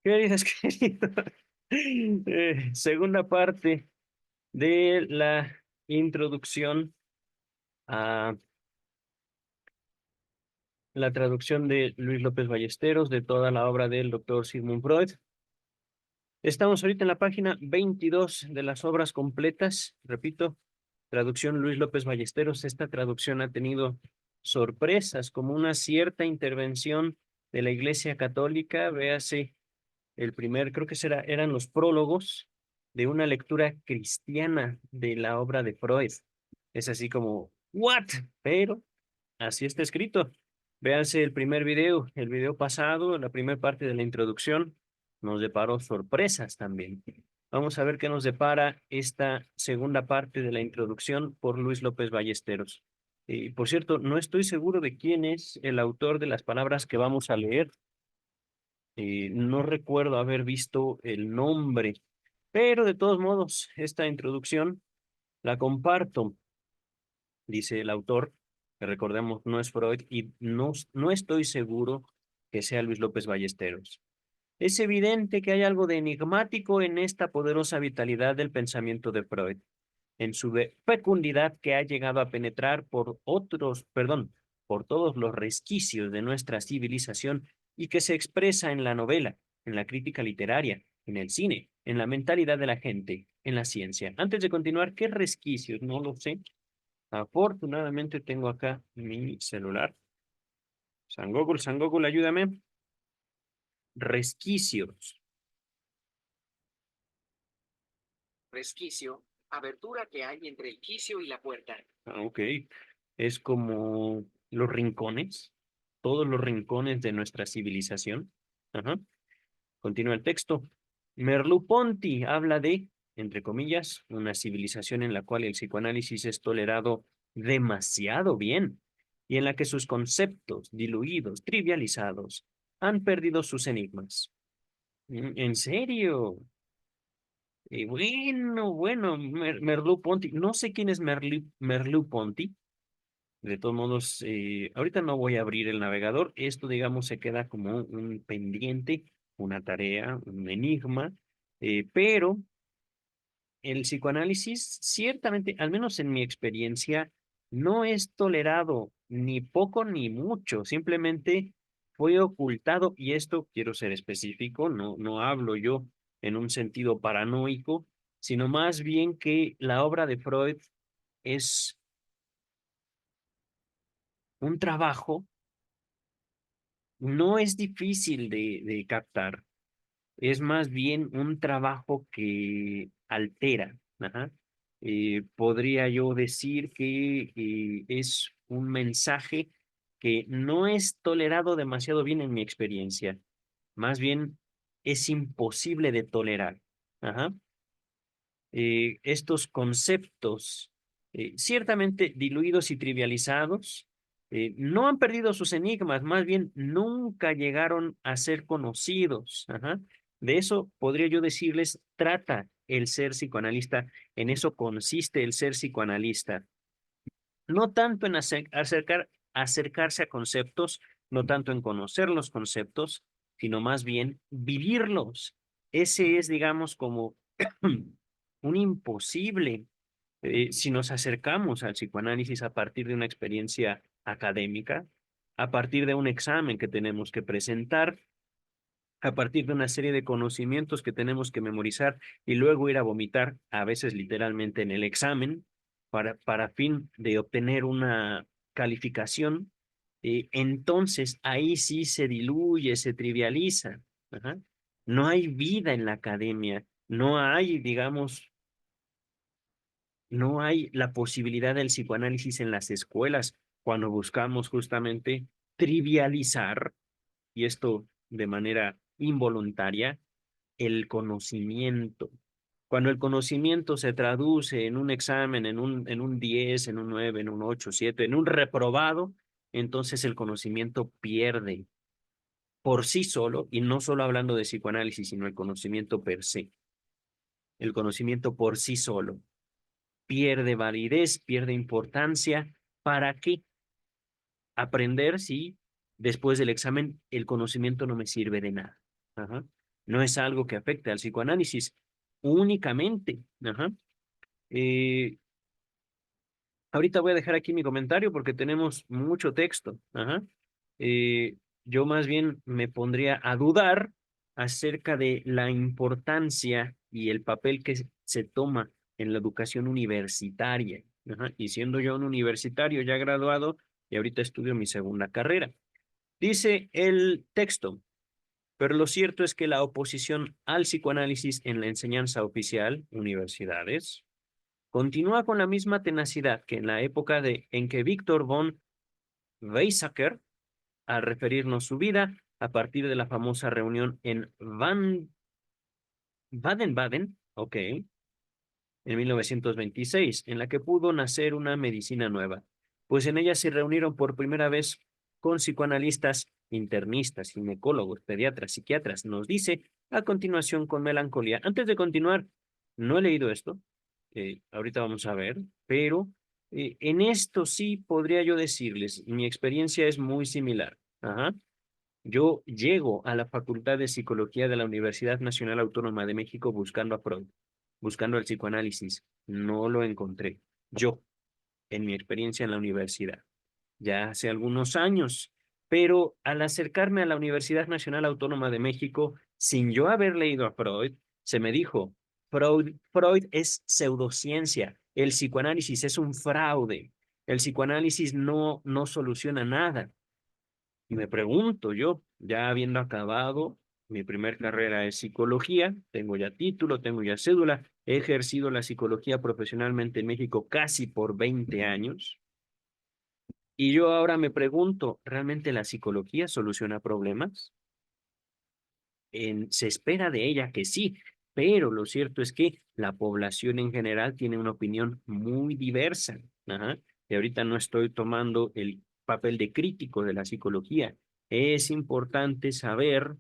Queridas, queridos, segunda parte de la introducción a la traducción de Luis López Ballesteros de toda la obra del doctor Sigmund Freud. Estamos ahorita en la página 22 de las obras completas. Repito, traducción Luis López Ballesteros. Esta traducción ha tenido sorpresas, como una cierta intervención de la Iglesia Católica. Véase el primer, creo que eran los prólogos de una lectura cristiana de la obra de Freud. Es así como, ¿what? Pero así está escrito. Véanse el video pasado, la primera parte de la introducción, nos deparó sorpresas también. Vamos a ver qué nos depara esta segunda parte de la introducción por Luis López Ballesteros. Y por cierto, no estoy seguro de quién es el autor de las palabras que vamos a leer. No recuerdo haber visto el nombre, pero de todos modos, esta introducción la comparto, dice el autor, que recordemos no es Freud, y no estoy seguro que sea Luis López Ballesteros. Es evidente que hay algo de enigmático en esta poderosa vitalidad del pensamiento de Freud, en su fecundidad que ha llegado a penetrar por todos los resquicios de nuestra civilización y que se expresa en la novela, en la crítica literaria, en el cine, en la mentalidad de la gente, en la ciencia. Antes de continuar, ¿qué resquicios? No lo sé. Afortunadamente tengo acá mi celular. San Google, ayúdame. Resquicios. Resquicio, abertura que hay entre el quicio y la puerta. Ok. Es como los rincones, todos los rincones de nuestra civilización. Ajá. Continúa el texto. Merleau-Ponty habla de, entre comillas, una civilización en la cual el psicoanálisis es tolerado demasiado bien y en la que sus conceptos, diluidos, trivializados, han perdido sus enigmas. ¿En serio? Bueno, Merleau-Ponty. No sé quién es Merleau-Ponty. De todos modos, ahorita no voy a abrir el navegador. Esto, digamos, se queda como un pendiente, una tarea, un enigma, pero el psicoanálisis, ciertamente, al menos en mi experiencia, no es tolerado ni poco ni mucho. Simplemente fue ocultado, y esto quiero ser específico, no hablo yo en un sentido paranoico, sino más bien que la obra de Freud es un trabajo. No es difícil de captar, es más bien un trabajo que altera. Ajá. Podría yo decir que es un mensaje que no es tolerado demasiado bien en mi experiencia, más bien es imposible de tolerar. Ajá. Estos conceptos, ciertamente diluidos y trivializados, no han perdido sus enigmas, más bien nunca llegaron a ser conocidos. Ajá. De eso podría yo decirles, trata el ser psicoanalista, en eso consiste el ser psicoanalista. No tanto en acercarse a conceptos, no tanto en conocer los conceptos, sino más bien vivirlos. Ese es, digamos, como un imposible si nos acercamos al psicoanálisis a partir de una experiencia académica, a partir de un examen que tenemos que presentar, a partir de una serie de conocimientos que tenemos que memorizar y luego ir a vomitar, a veces literalmente en el examen, para fin de obtener una calificación. Entonces ahí sí se diluye, se trivializa. Ajá. No hay vida en la academia, no hay, digamos, no hay la posibilidad del psicoanálisis en las escuelas cuando buscamos justamente trivializar, y esto de manera involuntaria, el conocimiento. Cuando el conocimiento se traduce en un examen, en un 10, en un 9, en un 8, 7, en un reprobado, entonces el conocimiento pierde por sí solo, y no solo hablando de psicoanálisis, sino el conocimiento per se. El conocimiento por sí solo pierde validez, pierde importancia. ¿Para qué aprender si después del examen el conocimiento no me sirve de nada? Ajá. no es algo que afecte al psicoanálisis únicamente. Ajá. Eh, Ahorita voy a dejar aquí mi comentario porque tenemos mucho texto. Ajá. Eh, yo más bien me pondría a dudar acerca de la importancia y el papel que se toma en la educación universitaria. Ajá. Y siendo yo un universitario ya graduado y ahorita estudio mi segunda carrera. Dice el texto, pero lo cierto es que la oposición al psicoanálisis en la enseñanza oficial, universidades, continúa con la misma tenacidad que en la época en que Víctor von Weizsäcker, al referirnos su vida a partir de la famosa reunión en Baden-Baden, ok, en 1926, en la que pudo nacer una medicina nueva, pues en ella se reunieron por primera vez con psicoanalistas, internistas, ginecólogos, pediatras, psiquiatras. Nos dice a continuación con melancolía. Antes de continuar, no he leído esto, ahorita vamos a ver, pero en esto sí podría yo decirles, mi experiencia es muy similar. Ajá. Yo llego a la Facultad de Psicología de la Universidad Nacional Autónoma de México buscando a Freud, buscando el psicoanálisis. No lo encontré. Yo, en mi experiencia en la universidad, ya hace algunos años. Pero al acercarme a la Universidad Nacional Autónoma de México, sin yo haber leído a Freud, se me dijo, Freud es pseudociencia, el psicoanálisis es un fraude, el psicoanálisis no soluciona nada. Y me pregunto yo, ya habiendo acabado mi primer carrera de psicología, tengo ya título, tengo ya cédula, he ejercido la psicología profesionalmente en México casi por 20 años. Y yo ahora me pregunto, ¿realmente la psicología soluciona problemas? Se espera de ella que sí, pero lo cierto es que la población en general tiene una opinión muy diversa. Ajá. Y ahorita no estoy tomando el papel de crítico de la psicología. Es importante saber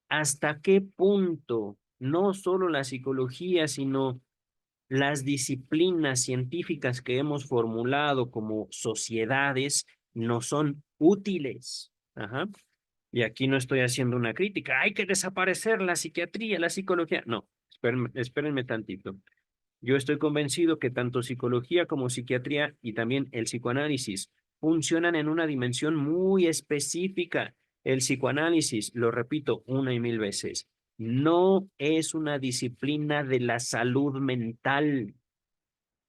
hasta qué punto no solo la psicología, sino las disciplinas científicas que hemos formulado como sociedades no son útiles. Ajá. Y aquí no estoy haciendo una crítica. Hay que desaparecer la psiquiatría, la psicología. No, espérenme tantito. Yo estoy convencido que tanto psicología como psiquiatría y también el psicoanálisis funcionan en una dimensión muy específica. El psicoanálisis, lo repito una y mil veces, no es una disciplina de la salud mental.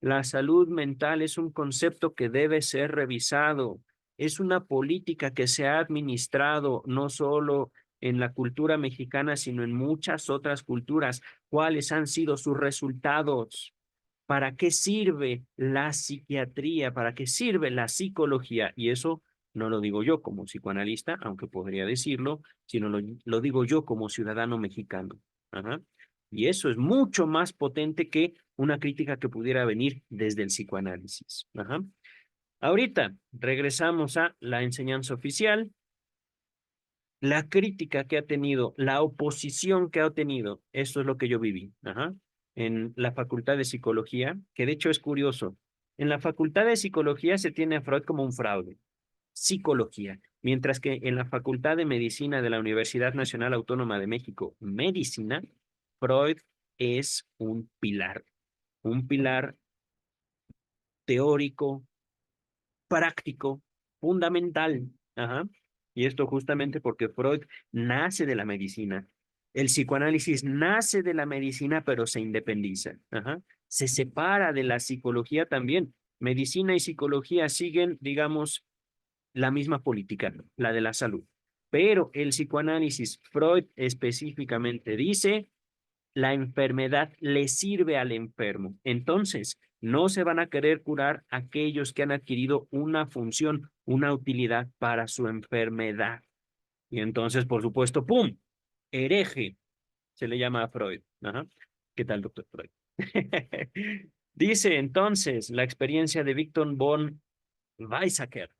La salud mental es un concepto que debe ser revisado. Es una política que se ha administrado no solo en la cultura mexicana, sino en muchas otras culturas. ¿Cuáles han sido sus resultados? ¿Para qué sirve la psiquiatría? ¿Para qué sirve la psicología? Y eso no lo digo yo como psicoanalista, aunque podría decirlo, sino lo digo yo como ciudadano mexicano. Ajá. Y eso es mucho más potente que una crítica que pudiera venir desde el psicoanálisis. Ajá. Ahorita regresamos a la enseñanza oficial, la crítica que ha tenido, la oposición que ha tenido, esto es lo que yo viví, ajá, en la Facultad de Psicología, que de hecho es curioso. En la Facultad de Psicología se tiene a Freud como un fraude, psicología, mientras que en la Facultad de Medicina de la Universidad Nacional Autónoma de México, medicina, Freud es un pilar teórico, práctico, fundamental. Ajá. Y esto justamente porque Freud nace de la medicina. El psicoanálisis nace de la medicina, pero se independiza. Ajá. Se separa de la psicología también. Medicina y psicología siguen, digamos, la misma política, la de la salud. Pero el psicoanálisis, Freud específicamente dice la enfermedad le sirve al enfermo. Entonces, no se van a querer curar aquellos que han adquirido una función, una utilidad para su enfermedad. Y entonces, por supuesto, ¡pum! Hereje, se le llama a Freud. Ajá. ¿Qué tal, doctor Freud? Dice entonces la experiencia de Victor von Weizsäcker.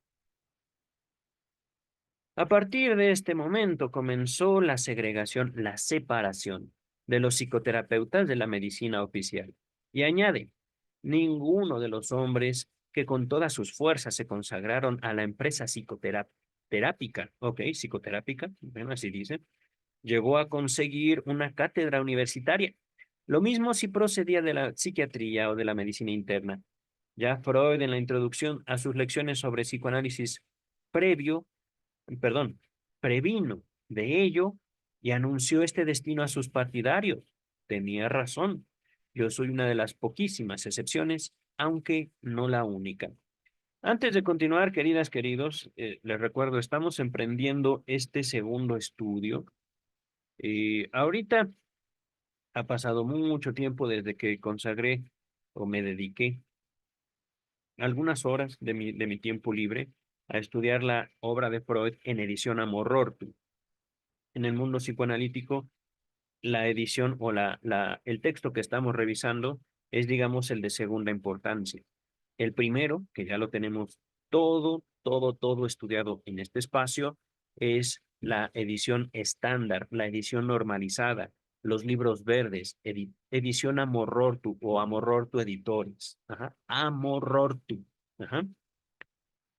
A partir de este momento comenzó la segregación, la separación de los psicoterapeutas de la medicina oficial. Y añade, ninguno de los hombres que con todas sus fuerzas se consagraron a la empresa psicoterápica, ok, psicoterápica, bueno, así dice, llegó a conseguir una cátedra universitaria. Lo mismo si procedía de la psiquiatría o de la medicina interna. Ya Freud, en la introducción a sus lecciones sobre psicoanálisis previo, perdón, previno de ello y anunció este destino a sus partidarios. Tenía razón. Yo soy una de las poquísimas excepciones, aunque no la única. Antes de continuar, queridas, queridos, les recuerdo, estamos emprendiendo este segundo estudio. Ahorita ha pasado mucho tiempo desde que consagré o me dediqué algunas horas de mi tiempo libre a estudiar la obra de Freud en edición Amor-Rorty. En el mundo psicoanalítico, la edición o el texto que estamos revisando es, digamos, el de segunda importancia. El primero, que ya lo tenemos todo estudiado en este espacio, es la edición estándar, la edición normalizada, los libros verdes, edición Amor-Rorty o Amor-Rorty Editores. Ajá. Amor-Rorty. Ajá.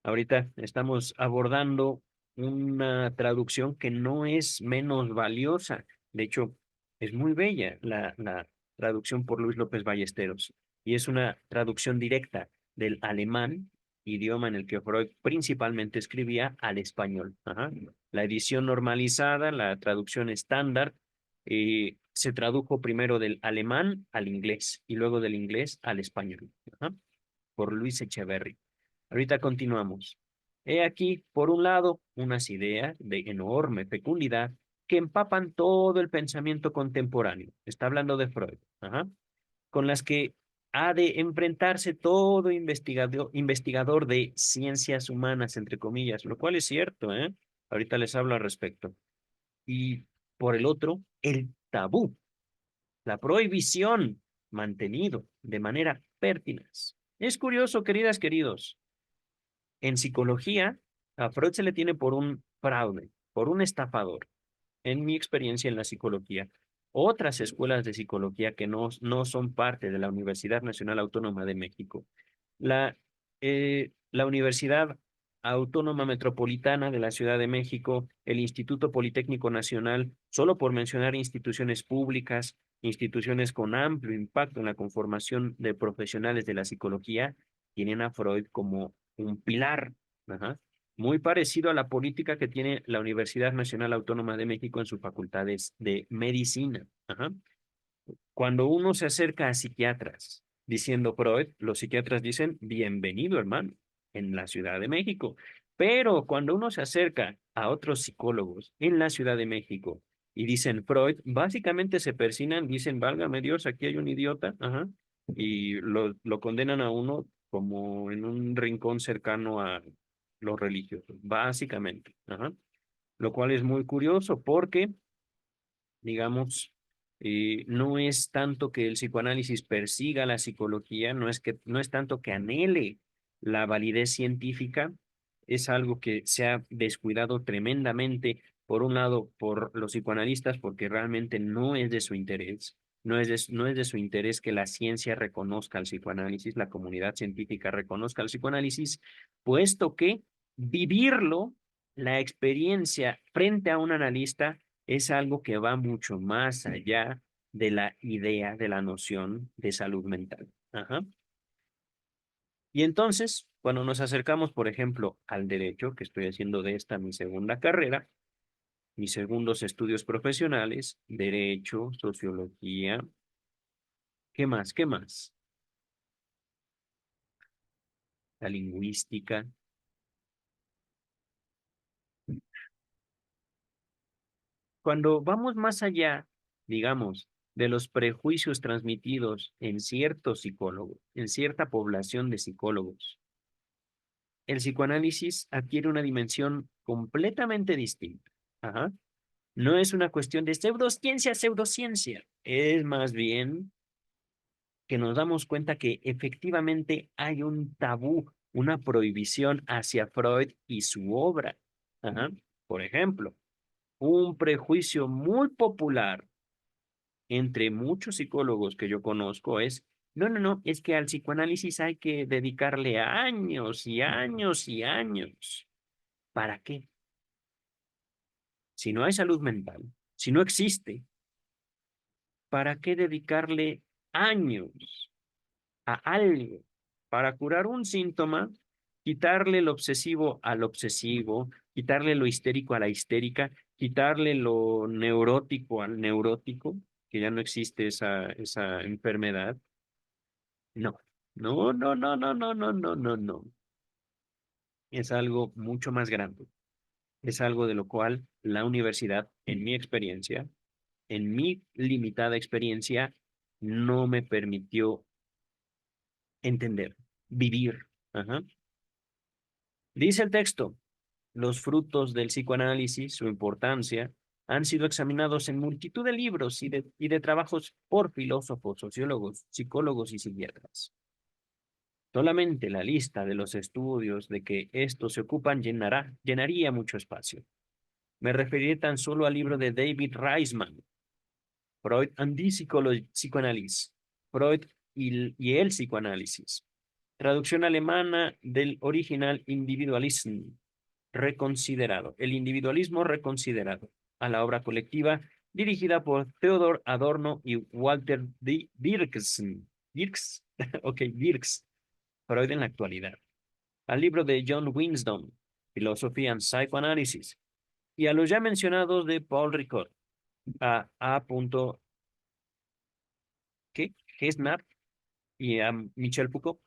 Ahorita estamos abordando una traducción que no es menos valiosa. De hecho, es muy bella la traducción por Luis López Ballesteros. Y es una traducción directa del alemán, idioma en el que Freud principalmente escribía, al español. Ajá. La edición normalizada, la traducción estándar, se tradujo primero del alemán al inglés y luego del inglés al español. Ajá. Por Luis Echeverry. Ahorita continuamos. He aquí, por un lado, unas ideas de enorme fecundidad que empapan todo el pensamiento contemporáneo. Está hablando de Freud, ajá, con las que ha de enfrentarse todo investigador de ciencias humanas, entre comillas, lo cual es cierto, ¿eh? Ahorita les hablo al respecto. Y por el otro, el tabú, la prohibición mantenido de manera pertinaz. Es curioso, queridas, queridos, en psicología, a Freud se le tiene por un fraude, por un estafador, en mi experiencia en la psicología. Otras escuelas de psicología que no son parte de la Universidad Nacional Autónoma de México. La Universidad Autónoma Metropolitana de la Ciudad de México, el Instituto Politécnico Nacional, solo por mencionar instituciones públicas, instituciones con amplio impacto en la conformación de profesionales de la psicología, tienen a Freud como un pilar. Ajá. Muy parecido a la política que tiene la Universidad Nacional Autónoma de México en sus facultades de medicina. Ajá. Cuando uno se acerca a psiquiatras diciendo Freud, los psiquiatras dicen, bienvenido, hermano, en la Ciudad de México. Pero cuando uno se acerca a otros psicólogos en la Ciudad de México y dicen Freud, básicamente se persinan, dicen, válgame Dios, aquí hay un idiota, ajá, y lo condenan a uno como en un rincón cercano a los religiosos, básicamente, ajá. Lo cual es muy curioso porque digamos, no es tanto que el psicoanálisis persiga la psicología, no es tanto que anhele la validez científica, es algo que se ha descuidado tremendamente, por un lado, por los psicoanalistas, porque realmente no es de su interés, no es de su interés que la ciencia reconozca al psicoanálisis, la comunidad científica reconozca al psicoanálisis, puesto que vivirlo, la experiencia frente a un analista, es algo que va mucho más allá de la idea, de la noción de salud mental. Ajá. Y entonces, cuando nos acercamos, por ejemplo, al derecho, que estoy haciendo de esta mi segunda carrera, mis segundos estudios profesionales, derecho, sociología, ¿qué más? ¿Qué más? La lingüística. Cuando vamos más allá, digamos, de los prejuicios transmitidos en ciertos psicólogos, en cierta población de psicólogos, el psicoanálisis adquiere una dimensión completamente distinta. Ajá. No es una cuestión de pseudociencia, pseudociencia. Es más bien que nos damos cuenta que efectivamente hay un tabú, una prohibición hacia Freud y su obra. Ajá. Por ejemplo, un prejuicio muy popular entre muchos psicólogos que yo conozco es, no, es que al psicoanálisis hay que dedicarle años y años y años. ¿Para qué? Si no hay salud mental, Si no existe, ¿para qué dedicarle años a algo para curar un síntoma, quitarle lo obsesivo al obsesivo, quitarle lo histérico a la histérica, quitarle lo neurótico al neurótico, que ya no existe esa enfermedad? No, no, no, no, no, no, no, no, no, no. Es algo mucho más grande. Es algo de lo cual la universidad, en mi experiencia, en mi limitada experiencia, no me permitió entender, vivir. Ajá. Dice el texto, los frutos del psicoanálisis, su importancia, han sido examinados en multitud de libros y de trabajos por filósofos, sociólogos, psicólogos y psiquiatras. Solamente la lista de los estudios de que estos se ocupan llenaría mucho espacio. Me referiré tan solo al libro de David Reisman, Freud and the Psychoanalysis, Freud y el psicoanálisis. Traducción alemana del original Individualism, reconsiderado, el individualismo reconsiderado, a la obra colectiva dirigida por Theodor Adorno y Walter Dirksen. Dirks, ok, Dirks, Freud en la actualidad. Al libro de John Winston, Philosophy and Psychoanalysis, y a los ya mencionados de Paul Ricoeur, a A. ¿Qué? Gesnap y a Michel Foucault.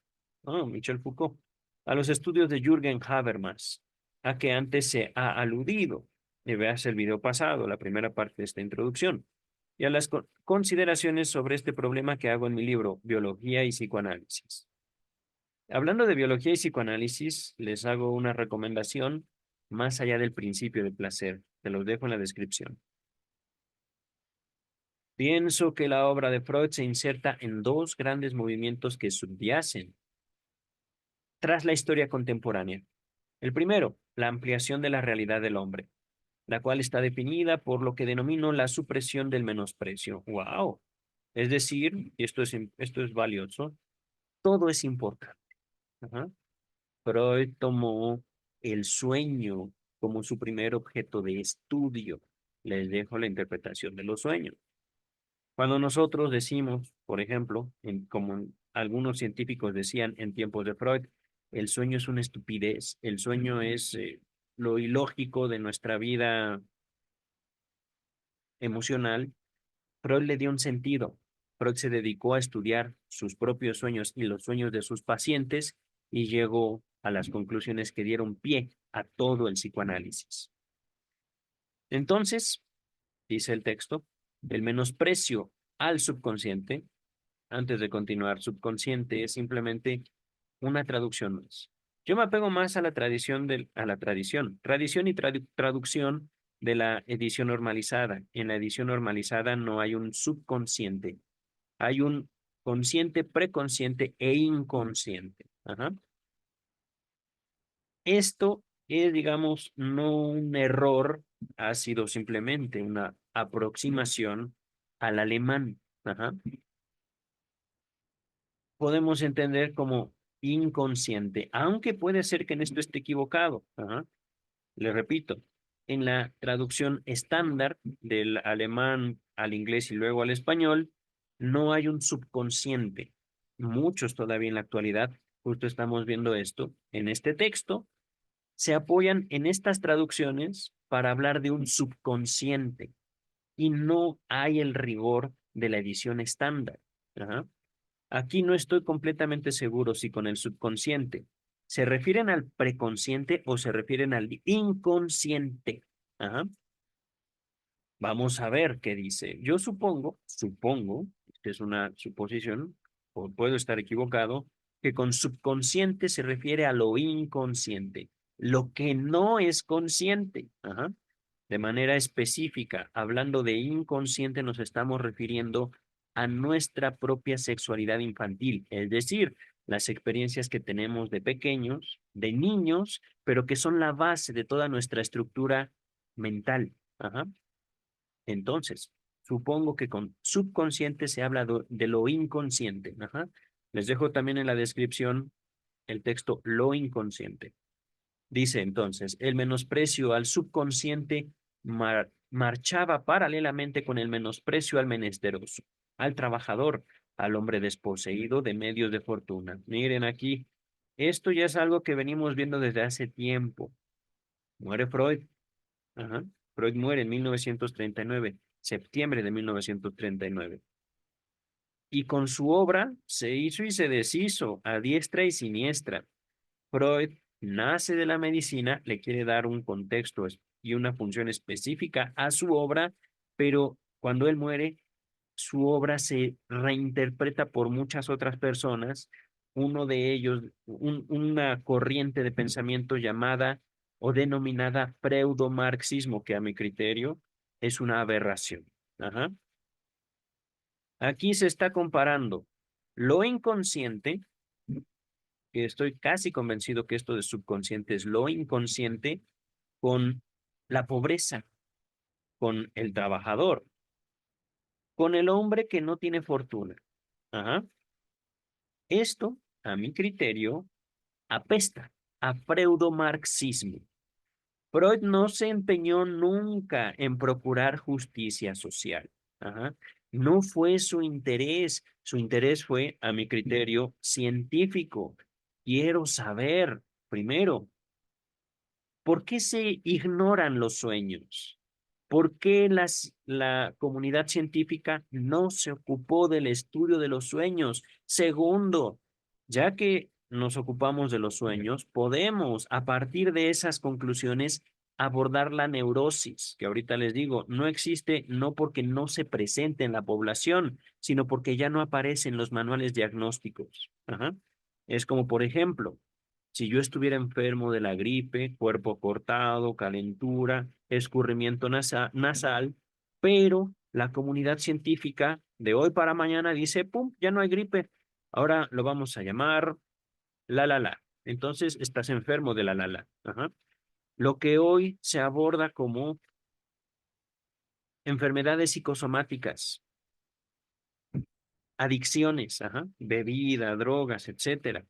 Oh, Michel Foucault. A los estudios de Jürgen Habermas, a que antes se ha aludido. Y veas el video pasado, la primera parte de esta introducción. Y a las consideraciones sobre este problema que hago en mi libro, Biología y Psicoanálisis. Hablando de biología y psicoanálisis, les hago una recomendación más allá del principio de placer. Te los dejo en la descripción. Pienso que la obra de Freud se inserta en dos grandes movimientos que subyacen tras la historia contemporánea. El primero, la ampliación de la realidad del hombre, la cual está definida por lo que denomino la supresión del menosprecio. ¡Wow! Es decir, y esto es valioso, todo es importante. Ajá. Freud tomó el sueño como su primer objeto de estudio. Les dejo la interpretación de los sueños. Cuando nosotros decimos, por ejemplo, como algunos científicos decían en tiempos de Freud, el sueño es una estupidez, el sueño es lo ilógico de nuestra vida emocional, Freud le dio un sentido. Freud se dedicó a estudiar sus propios sueños y los sueños de sus pacientes y llegó a las conclusiones que dieron pie a todo el psicoanálisis. Entonces, dice el texto, el menosprecio al subconsciente, antes de continuar, subconsciente es simplemente una traducción más. Yo me apego más a la tradición tradición y traducción de la edición normalizada. En la edición normalizada no hay un subconsciente, hay un consciente, preconsciente e inconsciente. Ajá. Esto es, digamos, no un error, ha sido simplemente una aproximación al alemán. Ajá. Podemos entender como inconsciente, aunque puede ser que en esto esté equivocado. Ajá. Le repito, en la traducción estándar del alemán al inglés y luego al español, no hay un subconsciente. Muchos todavía en la actualidad, justo estamos viendo esto, en este texto, se apoyan en estas traducciones para hablar de un subconsciente y no hay el rigor de la edición estándar. Ajá. Aquí no estoy completamente seguro si con el subconsciente se refieren al preconsciente o se refieren al inconsciente. Ajá. Vamos a ver qué dice. Yo supongo, que es una suposición, o puedo estar equivocado, que con subconsciente se refiere a lo inconsciente, lo que no es consciente. Ajá. De manera específica, hablando de inconsciente, nos estamos refiriendo a nuestra propia sexualidad infantil, es decir, las experiencias que tenemos de pequeños, de niños, pero que son la base de toda nuestra estructura mental. Ajá. Entonces, supongo que con subconsciente se habla de lo inconsciente. Ajá. Les dejo también en la descripción el texto lo inconsciente. Dice entonces, el menosprecio al subconsciente marchaba paralelamente con el menosprecio al menesteroso, al trabajador, al hombre desposeído de medios de fortuna. Miren aquí, esto ya es algo que venimos viendo desde hace tiempo. Muere Freud. Ajá. Freud muere en 1939, septiembre de 1939. Y con su obra se hizo y se deshizo a diestra y siniestra. Freud nace de la medicina, le quiere dar un contexto y una función específica a su obra, pero cuando él muere, su obra se reinterpreta por muchas otras personas. Uno de ellos, una corriente de pensamiento llamada o denominada pseudo-marxismo, que a mi criterio es una aberración. Ajá. Aquí se está comparando lo inconsciente, que estoy casi convencido que esto de subconsciente es lo inconsciente, con la pobreza, con el trabajador, con el hombre que no tiene fortuna. Ajá. Esto, a mi criterio, apesta a pseudo-marxismo. Freud no se empeñó nunca en procurar justicia social. Ajá. No fue su interés fue, a mi criterio, científico. Quiero saber, primero, ¿por qué se ignoran los sueños? ¿Por qué la comunidad científica no se ocupó del estudio de los sueños? Segundo, ya que nos ocupamos de los sueños, podemos, a partir de esas conclusiones, abordar la neurosis, que ahorita les digo, no existe no porque no se presente en la población, sino porque ya no aparece en los manuales diagnósticos. Ajá. Es como, por ejemplo, si yo estuviera enfermo de la gripe, cuerpo cortado, calentura, escurrimiento nasal, pero la comunidad científica de hoy para mañana dice, pum, ya no hay gripe, ahora lo vamos a llamar la. Entonces estás enfermo de la. Ajá. Lo que hoy se aborda como enfermedades psicosomáticas, adicciones, ajá, bebida, drogas, etcétera.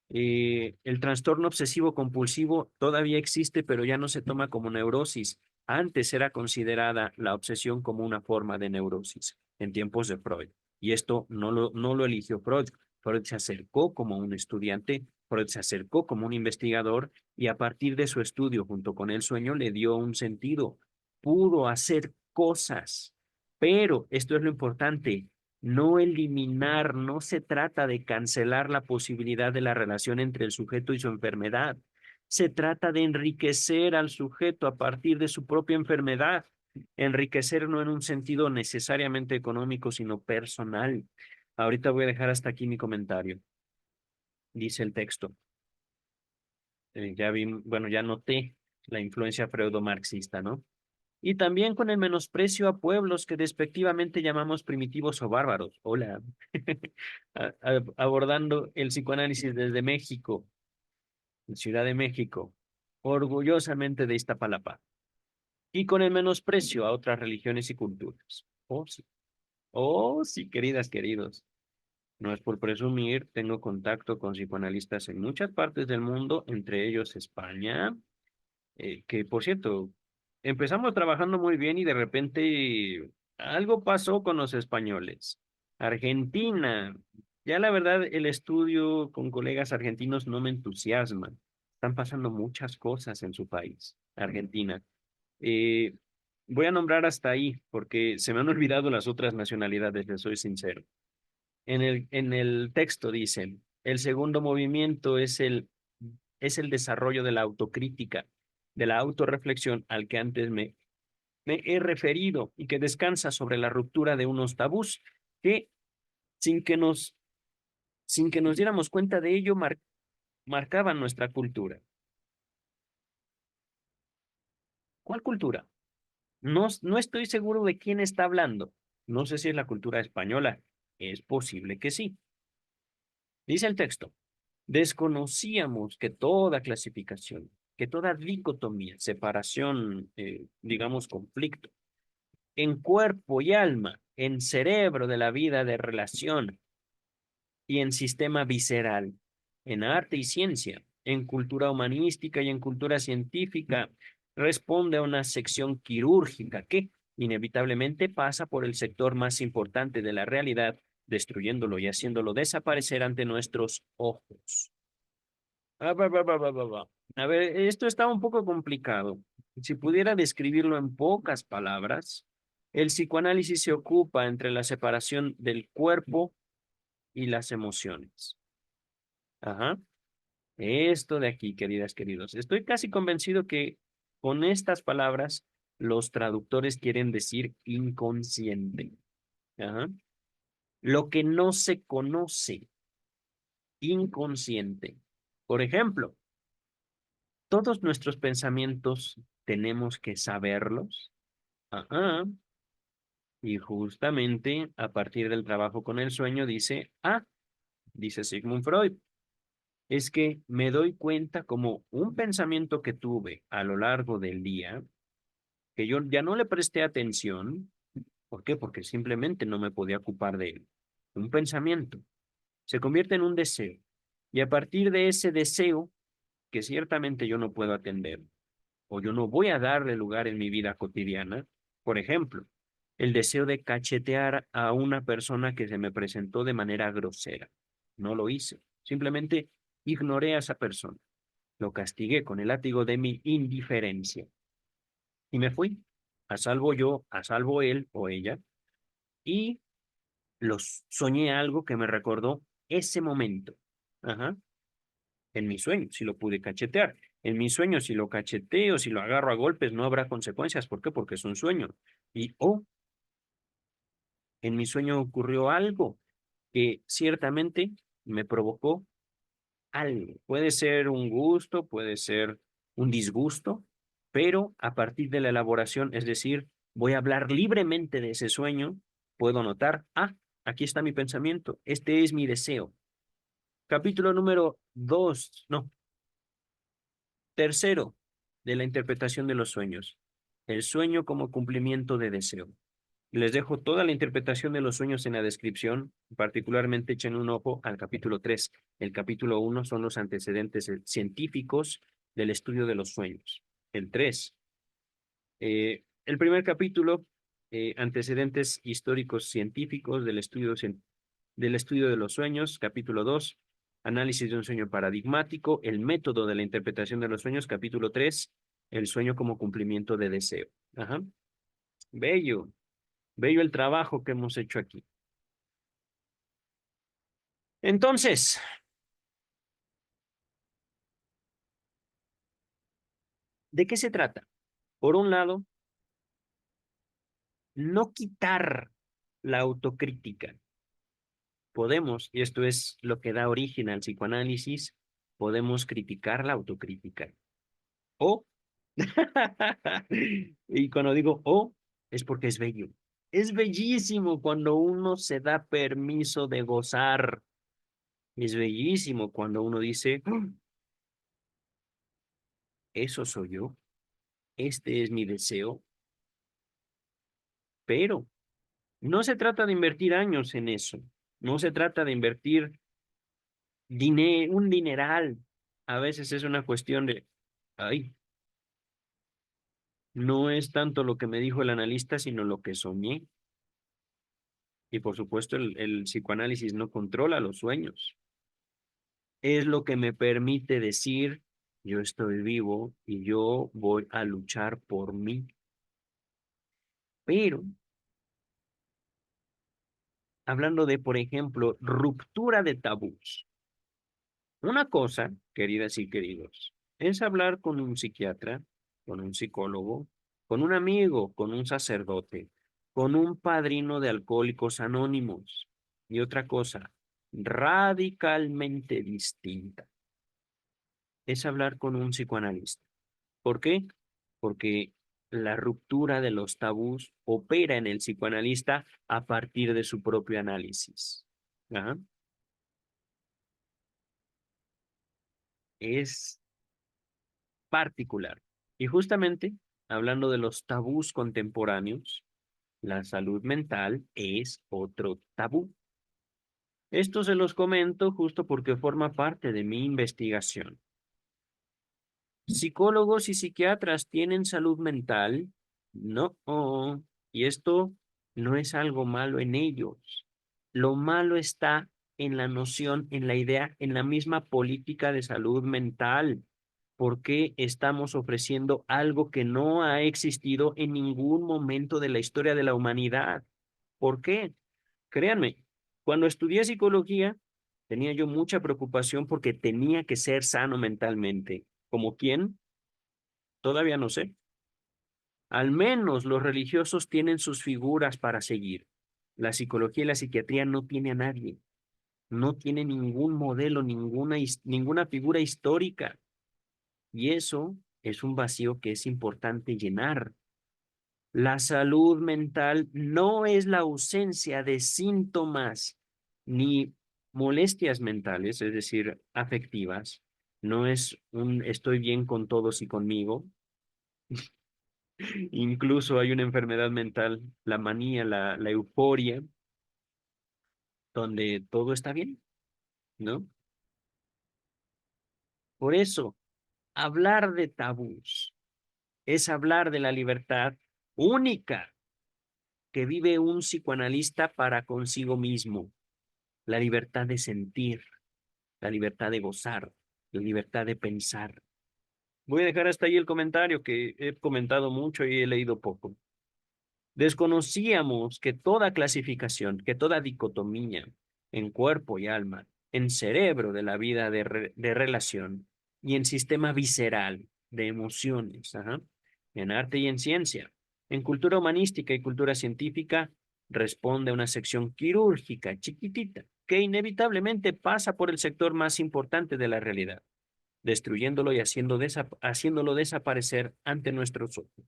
El trastorno obsesivo compulsivo todavía existe, pero ya no se toma como neurosis. Antes era considerada la obsesión como una forma de neurosis en tiempos de Freud. Y esto no lo eligió Freud. Freud se acercó como un estudiante, Freud se acercó como un investigador y a partir de su estudio junto con el sueño le dio un sentido. Pudo hacer cosas, pero esto es lo importante, no eliminar, no se trata de cancelar la posibilidad de la relación entre el sujeto y su enfermedad. Se trata de enriquecer al sujeto a partir de su propia enfermedad. Enriquecer no en un sentido necesariamente económico, sino personal. Ahorita voy a dejar hasta aquí mi comentario. Dice el texto. Ya vi, bueno, ya noté la influencia freudo-marxista, ¿no? Y también con el menosprecio a pueblos que despectivamente llamamos primitivos o bárbaros. Hola. Abordando el psicoanálisis desde México, Ciudad de México, orgullosamente de Iztapalapa. Y con el menosprecio a otras religiones y culturas. Oh, sí, queridas, queridos. No es por presumir, tengo contacto con psicoanalistas en muchas partes del mundo, entre ellos España, que por cierto, empezamos trabajando muy bien y de repente algo pasó con los españoles. Argentina, ya la verdad el estudio con colegas argentinos no me entusiasma. Están pasando muchas cosas en su país, Argentina. Eh, Voy a nombrar hasta ahí porque se me han olvidado las otras nacionalidades, les soy sincero. En el texto dice, el segundo movimiento es el desarrollo de la autocrítica, de la autorreflexión al que antes me he referido y que descansa sobre la ruptura de unos tabús que sin que nos, sin que nos diéramos cuenta de ello marcaban nuestra cultura. ¿Cuál cultura? No estoy seguro de quién está hablando. No sé si es la cultura española. Es posible que sí. Dice el texto. Desconocíamos que toda clasificación, que toda dicotomía, separación, digamos, conflicto, en cuerpo y alma, en cerebro de la vida de relación y en sistema visceral, en arte y ciencia, en cultura humanística y en cultura científica, responde a una sección quirúrgica que inevitablemente pasa por el sector más importante de la realidad, destruyéndolo y haciéndolo desaparecer ante nuestros ojos. A ver, esto está un poco complicado. Si pudiera describirlo en pocas palabras, el psicoanálisis se ocupa entre la separación del cuerpo y las emociones. Ajá. Esto de aquí, queridas, queridos. Estoy casi convencido que con estas palabras los traductores quieren decir inconsciente. Ajá. Lo que no se conoce, inconsciente. Por ejemplo, todos nuestros pensamientos tenemos que saberlos. Ajá. Y justamente a partir del trabajo con el sueño dice Sigmund Freud, es que me doy cuenta como un pensamiento que tuve a lo largo del día, que yo ya no le presté atención. ¿Por qué? Porque simplemente no me podía ocupar de él. Un pensamiento se convierte en un deseo. Y a partir de ese deseo, que ciertamente yo no puedo atender, o yo no voy a darle lugar en mi vida cotidiana, por ejemplo, el deseo de cachetear a una persona que se me presentó de manera grosera. No lo hice. Simplemente ignoré a esa persona. Lo castigué con el látigo de mi indiferencia. Y me fui. A salvo yo, a salvo él o ella. Y soñé algo que me recordó ese momento. Ajá. En mi sueño, si lo pude cachetear. En mi sueño, si lo cacheteo, si lo agarro a golpes, no habrá consecuencias. ¿Por qué? Porque es un sueño. Y, en mi sueño ocurrió algo que ciertamente me provocó algo. Puede ser un gusto, puede ser un disgusto, pero a partir de la elaboración, es decir, voy a hablar libremente de ese sueño, puedo notar, aquí está mi pensamiento, este es mi deseo. Capítulo número 2, no, tercero de la interpretación de los sueños. El sueño como cumplimiento de deseo. Les dejo toda la interpretación de los sueños en la descripción, particularmente echen un ojo al capítulo 3. El capítulo 1 son los antecedentes científicos del estudio de los sueños. El 3, el primer capítulo, antecedentes históricos científicos del estudio de los sueños. Capítulo 2, análisis de un sueño paradigmático, el método de la interpretación de los sueños. Capítulo 3, el sueño como cumplimiento de deseo. Ajá. Bello. Bello el trabajo que hemos hecho aquí. Entonces, ¿de qué se trata? Por un lado, no quitar la autocrítica. Podemos, y esto es lo que da origen al psicoanálisis, podemos criticar la autocrítica. O, y cuando digo es porque es bello. Es bellísimo cuando uno se da permiso de gozar. Es bellísimo cuando uno dice, eso soy yo, este es mi deseo, pero no se trata de invertir años en eso. No se trata de invertir un dineral. A veces es una cuestión de, ay, no es tanto lo que me dijo el analista, sino lo que soñé. Y por supuesto, el psicoanálisis no controla los sueños. Es lo que me permite decir, yo estoy vivo y yo voy a luchar por mí. Pero, hablando de, por ejemplo, ruptura de tabús. Una cosa, queridas y queridos, es hablar con un psiquiatra, con un psicólogo, con un amigo, con un sacerdote, con un padrino de Alcohólicos Anónimos. Y otra cosa, radicalmente distinta, es hablar con un psicoanalista. ¿Por qué? Porque la ruptura de los tabús opera en el psicoanalista a partir de su propio análisis. Ajá. Es particular. Y justamente, hablando de los tabús contemporáneos, la salud mental es otro tabú. Esto se los comento justo porque forma parte de mi investigación. ¿Psicólogos y psiquiatras tienen salud mental? No. Y esto no es algo malo en ellos. Lo malo está en la noción, en la idea, en la misma política de salud mental. ¿Por qué estamos ofreciendo algo que no ha existido en ningún momento de la historia de la humanidad? ¿Por qué? Créanme, cuando estudié psicología, tenía yo mucha preocupación porque tenía que ser sano mentalmente. ¿Como quién? Todavía no sé. Al menos los religiosos tienen sus figuras para seguir. La psicología y la psiquiatría no tiene a nadie. No tiene ningún modelo, ninguna figura histórica. Y eso es un vacío que es importante llenar. La salud mental no es la ausencia de síntomas ni molestias mentales, es decir, afectivas. No es un estoy bien con todos y conmigo. Incluso hay una enfermedad mental, la manía, la euforia, donde todo está bien, ¿no? Por eso, hablar de tabús es hablar de la libertad única que vive un psicoanalista para consigo mismo, la libertad de sentir, la libertad de gozar, la libertad de pensar. Voy a dejar hasta ahí el comentario que he comentado mucho y he leído poco. Desconocíamos que toda clasificación, que toda dicotomía en cuerpo y alma, en cerebro de la vida de relación y en sistema visceral de emociones, en arte y en ciencia, en cultura humanística y cultura científica, responde a una sección quirúrgica chiquitita que inevitablemente pasa por el sector más importante de la realidad, destruyéndolo y haciéndolo desaparecer ante nuestros ojos.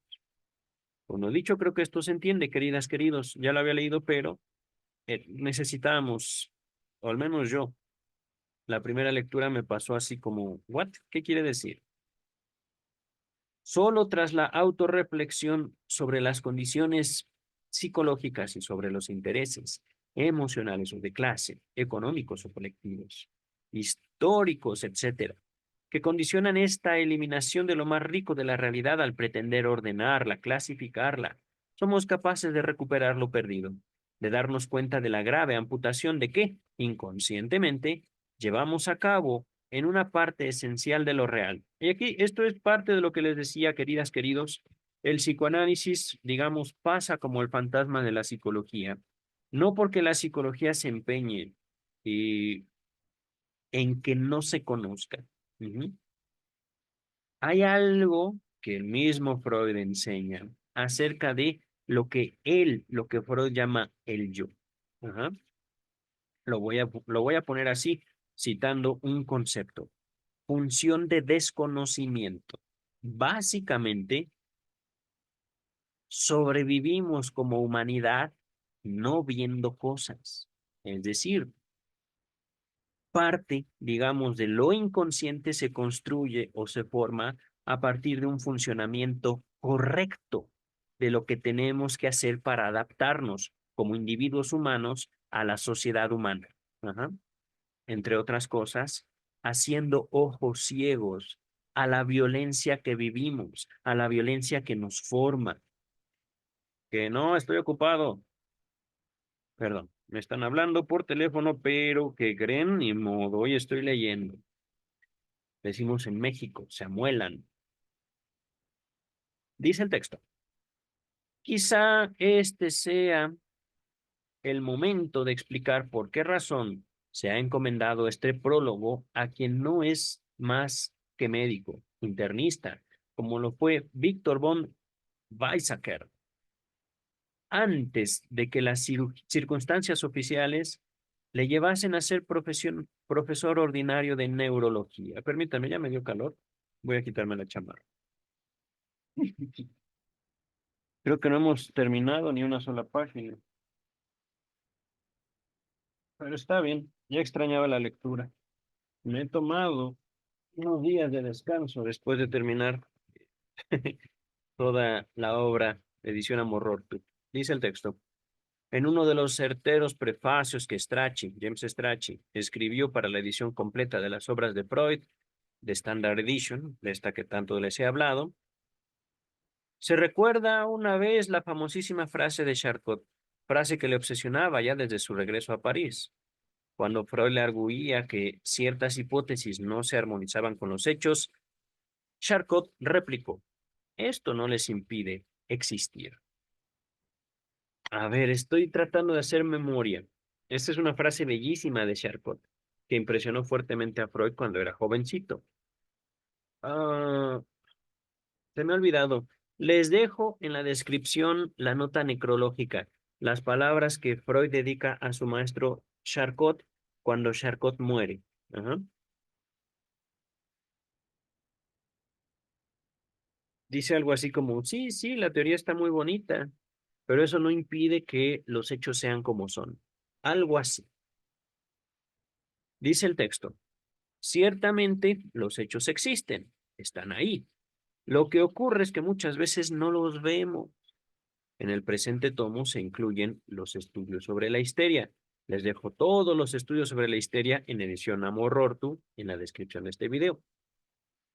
Por lo dicho, creo que esto se entiende, queridas, queridos. Ya lo había leído, pero necesitábamos, o al menos yo, la primera lectura me pasó así como, ¿what? ¿Qué quiere decir? Solo tras la autorreflexión sobre las condiciones psicológicas y sobre los intereses emocionales o de clase, económicos o colectivos, históricos, etcétera, que condicionan esta eliminación de lo más rico de la realidad al pretender ordenarla, clasificarla, somos capaces de recuperar lo perdido, de darnos cuenta de la grave amputación de que, inconscientemente, llevamos a cabo en una parte esencial de lo real. Y aquí esto es parte de lo que les decía, queridas, queridos. El psicoanálisis, digamos, pasa como el fantasma de la psicología, no porque la psicología se empeñe eh, en que no se conozca. Ujú. Hay algo que el mismo Freud enseña acerca de lo que Freud llama el yo. Ajá. Lo voy a poner así, citando un concepto. Función de desconocimiento. Básicamente, sobrevivimos como humanidad no viendo cosas. Es decir, parte, digamos, de lo inconsciente se construye o se forma a partir de un funcionamiento correcto de lo que tenemos que hacer para adaptarnos como individuos humanos a la sociedad humana. Ajá. Entre otras cosas, haciendo ojos ciegos a la violencia que vivimos, a la violencia que nos forma. Que no, estoy ocupado. Perdón, me están hablando por teléfono, pero ¿qué creen? Ni modo, hoy estoy leyendo. Decimos en México, se amuelan. Dice el texto. Quizá este sea el momento de explicar por qué razón se ha encomendado este prólogo a quien no es más que médico, internista, como lo fue Víctor von Weizsäcker, antes de que las circunstancias oficiales le llevasen a ser profesor ordinario de neurología. Permítame, ya me dio calor. Voy a quitarme la chamarra. Creo que no hemos terminado ni una sola página, pero está bien. Ya extrañaba la lectura. Me he tomado unos días de descanso después de terminar toda la obra de edición Amor-Rorty. Dice el texto. En uno de los certeros prefacios que Strachey, James Strachey, escribió para la edición completa de las obras de Freud, de Standard Edition, de esta que tanto les he hablado, se recuerda una vez la famosísima frase de Charcot, frase que le obsesionaba ya desde su regreso a París, cuando Freud le arguía que ciertas hipótesis no se armonizaban con los hechos. Charcot replicó: esto no les impide existir. A ver, estoy tratando de hacer memoria. Esta es una frase bellísima de Charcot, que impresionó fuertemente a Freud cuando era jovencito. Ah, se me ha olvidado. Les dejo en la descripción la nota necrológica, las palabras que Freud dedica a su maestro Charcot cuando Charcot muere. Ajá. Dice algo así como, sí, sí, la teoría está muy bonita, pero eso no impide que los hechos sean como son. Algo así. Dice el texto: ciertamente los hechos existen, están ahí. Lo que ocurre es que muchas veces no los vemos. En el presente tomo se incluyen los estudios sobre la histeria. Les dejo todos los estudios sobre la histeria en edición Amor Rortu en la descripción de este video.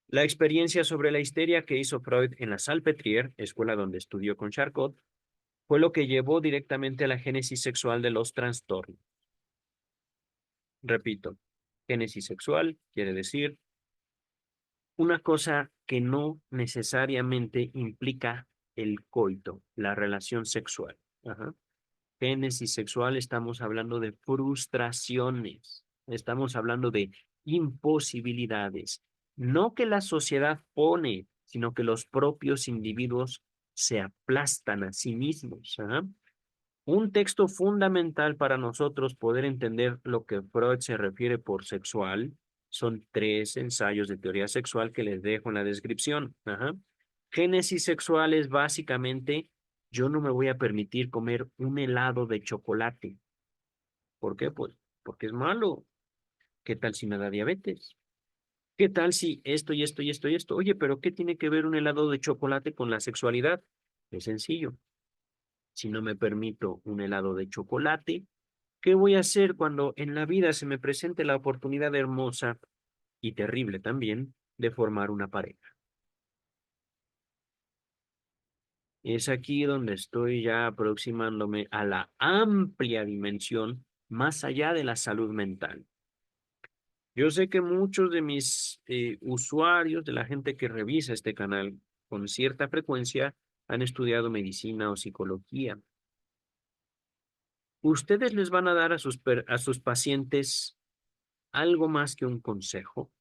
La experiencia sobre la histeria que hizo Freud en la Salpêtrière, escuela donde estudió con Charcot, fue lo que llevó directamente a la génesis sexual de los trastornos. Repito, génesis sexual quiere decir una cosa que no necesariamente implica el coito, la relación sexual. Ajá. Génesis sexual, estamos hablando de frustraciones, estamos hablando de imposibilidades, no que la sociedad pone, sino que los propios individuos se aplastan a sí mismos. ¿Ah? Un texto fundamental para nosotros poder entender lo que Freud se refiere por sexual son 3 ensayos de teoría sexual que les dejo en la descripción. Ajá. Génesis sexual es básicamente: yo no me voy a permitir comer un helado de chocolate. ¿Por qué? Pues porque es malo. ¿Qué tal si me da diabetes? ¿Qué tal si esto y esto y esto y esto? Oye, pero ¿qué tiene que ver un helado de chocolate con la sexualidad? Es sencillo. Si no me permito un helado de chocolate, ¿qué voy a hacer cuando en la vida se me presente la oportunidad hermosa y terrible también de formar una pareja? Es aquí donde estoy ya aproximándome a la amplia dimensión más allá de la salud mental. Yo sé que muchos de mis usuarios, de la gente que revisa este canal con cierta frecuencia, han estudiado medicina o psicología. ¿Ustedes les van a dar a sus pacientes algo más que un consejo?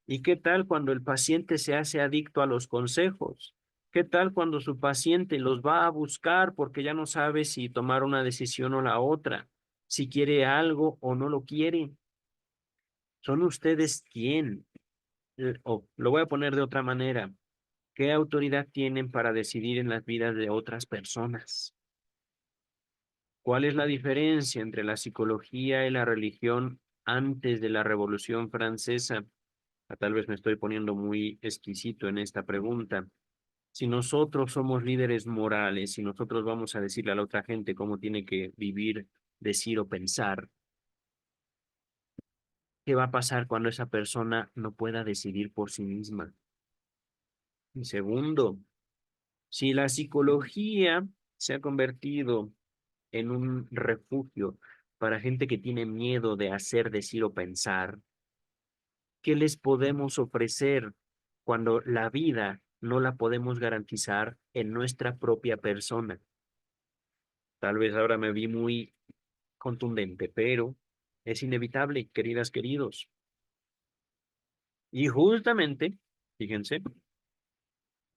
¿Y qué tal cuando el paciente se hace adicto a los consejos? ¿Qué tal cuando su paciente los va a buscar porque ya no sabe si tomar una decisión o la otra, si quiere algo o no lo quiere? ¿Son ustedes quién? O lo voy a poner de otra manera. ¿Qué autoridad tienen para decidir en las vidas de otras personas? ¿Cuál es la diferencia entre la psicología y la religión antes de la Revolución Francesa? Tal vez me estoy poniendo muy exquisito en esta pregunta. Si nosotros somos líderes morales, si nosotros vamos a decirle a la otra gente cómo tiene que vivir, decir o pensar, ¿qué va a pasar cuando esa persona no pueda decidir por sí misma? Y segundo, si la psicología se ha convertido en un refugio para gente que tiene miedo de hacer, decir o pensar, ¿qué les podemos ofrecer cuando la vida no la podemos garantizar en nuestra propia persona? Tal vez ahora me vi muy contundente, pero es inevitable, queridas, queridos. Y justamente, fíjense,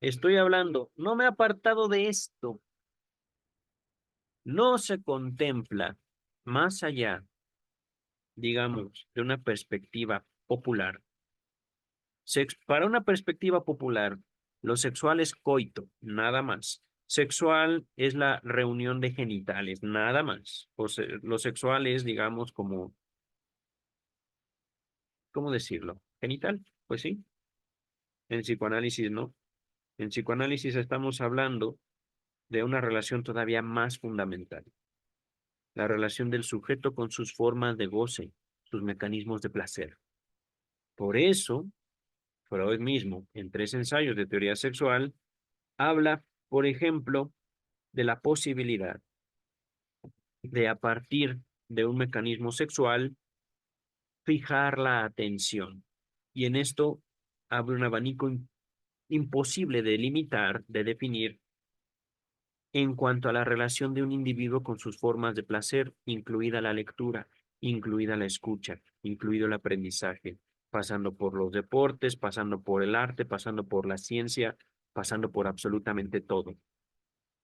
estoy hablando, no me he apartado de esto, no se contempla más allá, digamos, de una perspectiva popular. Para una perspectiva popular, lo sexual es coito, nada más. Sexual es la reunión de genitales, nada más. Lo sexual es, digamos, como, ¿cómo decirlo? ¿Genital? Pues sí. En psicoanálisis no. En psicoanálisis estamos hablando de una relación todavía más fundamental. La relación del sujeto con sus formas de goce, sus mecanismos de placer. Por eso Freud mismo, en 3 ensayos de teoría sexual, habla, por ejemplo, de la posibilidad de a partir de un mecanismo sexual fijar la atención. Y en esto abre un abanico imposible de limitar, de definir en cuanto a la relación de un individuo con sus formas de placer, incluida la lectura, incluida la escucha, incluido el aprendizaje, pasando por los deportes, pasando por el arte, pasando por la ciencia, pasando por absolutamente todo.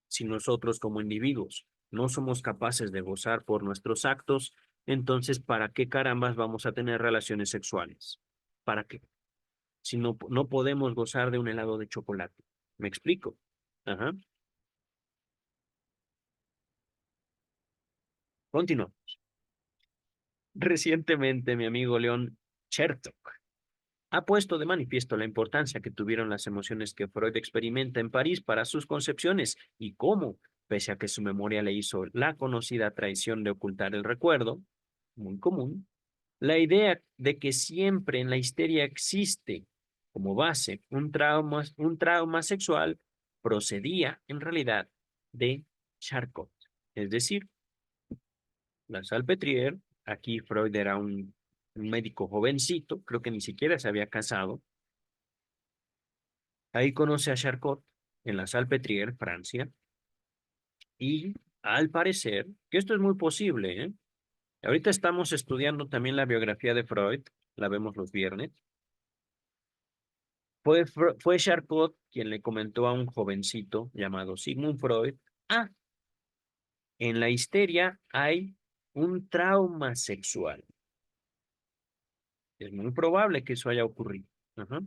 Si nosotros como individuos no somos capaces de gozar por nuestros actos, entonces ¿para qué carambas vamos a tener relaciones sexuales? ¿Para qué? Si no podemos gozar de un helado de chocolate. ¿Me explico? Ajá. Continúo. Recientemente, mi amigo León Chertok ha puesto de manifiesto la importancia que tuvieron las emociones que Freud experimenta en París para sus concepciones y cómo, pese a que su memoria le hizo la conocida traición de ocultar el recuerdo, muy común, la idea de que siempre en la histeria existe como base un trauma sexual procedía en realidad de Charcot, es decir, la Salpêtrière. Aquí Freud era un médico jovencito, creo que ni siquiera se había casado. Ahí conoce a Charcot en la Salpêtrière, Francia, y al parecer, que esto es muy posible, ¿eh? Ahorita estamos estudiando también la biografía de Freud, la vemos los viernes. Fue Charcot quien le comentó a un jovencito llamado Sigmund Freud, ah, en la histeria hay un trauma sexual. Es muy probable que eso haya ocurrido. Ajá.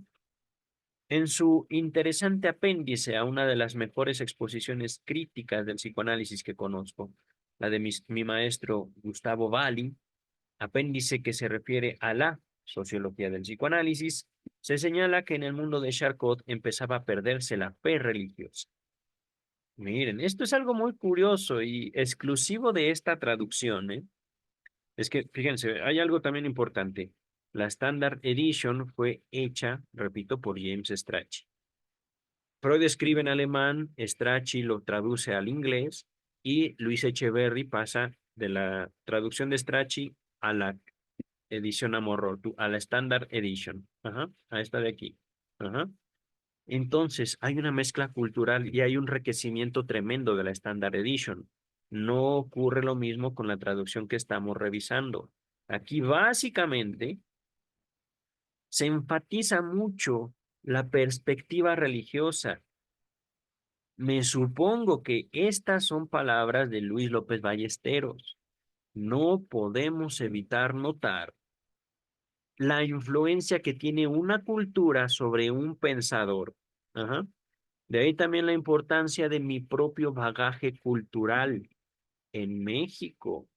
En su interesante apéndice a una de las mejores exposiciones críticas del psicoanálisis que conozco, la de mi maestro Gustavo Valli, apéndice que se refiere a la sociología del psicoanálisis, se señala que en el mundo de Charcot empezaba a perderse la fe religiosa. Miren, esto es algo muy curioso y exclusivo de esta traducción, ¿eh? Es que, fíjense, hay algo también importante. La Standard Edition fue hecha, repito, por James Strachey. Freud escribe en alemán, Strachey lo traduce al inglés y Luis Echeverry pasa de la traducción de Strachey a la edición Amorro, a la Standard Edition, ajá, a esta de aquí. Ajá. Entonces, hay una mezcla cultural y hay un enriquecimiento tremendo de la Standard Edition. No ocurre lo mismo con la traducción que estamos revisando. Aquí básicamente se enfatiza mucho la perspectiva religiosa. Me supongo que estas son palabras de Luis López Ballesteros. No podemos evitar notar la influencia que tiene una cultura sobre un pensador. Ajá. De ahí también la importancia de mi propio bagaje cultural en México.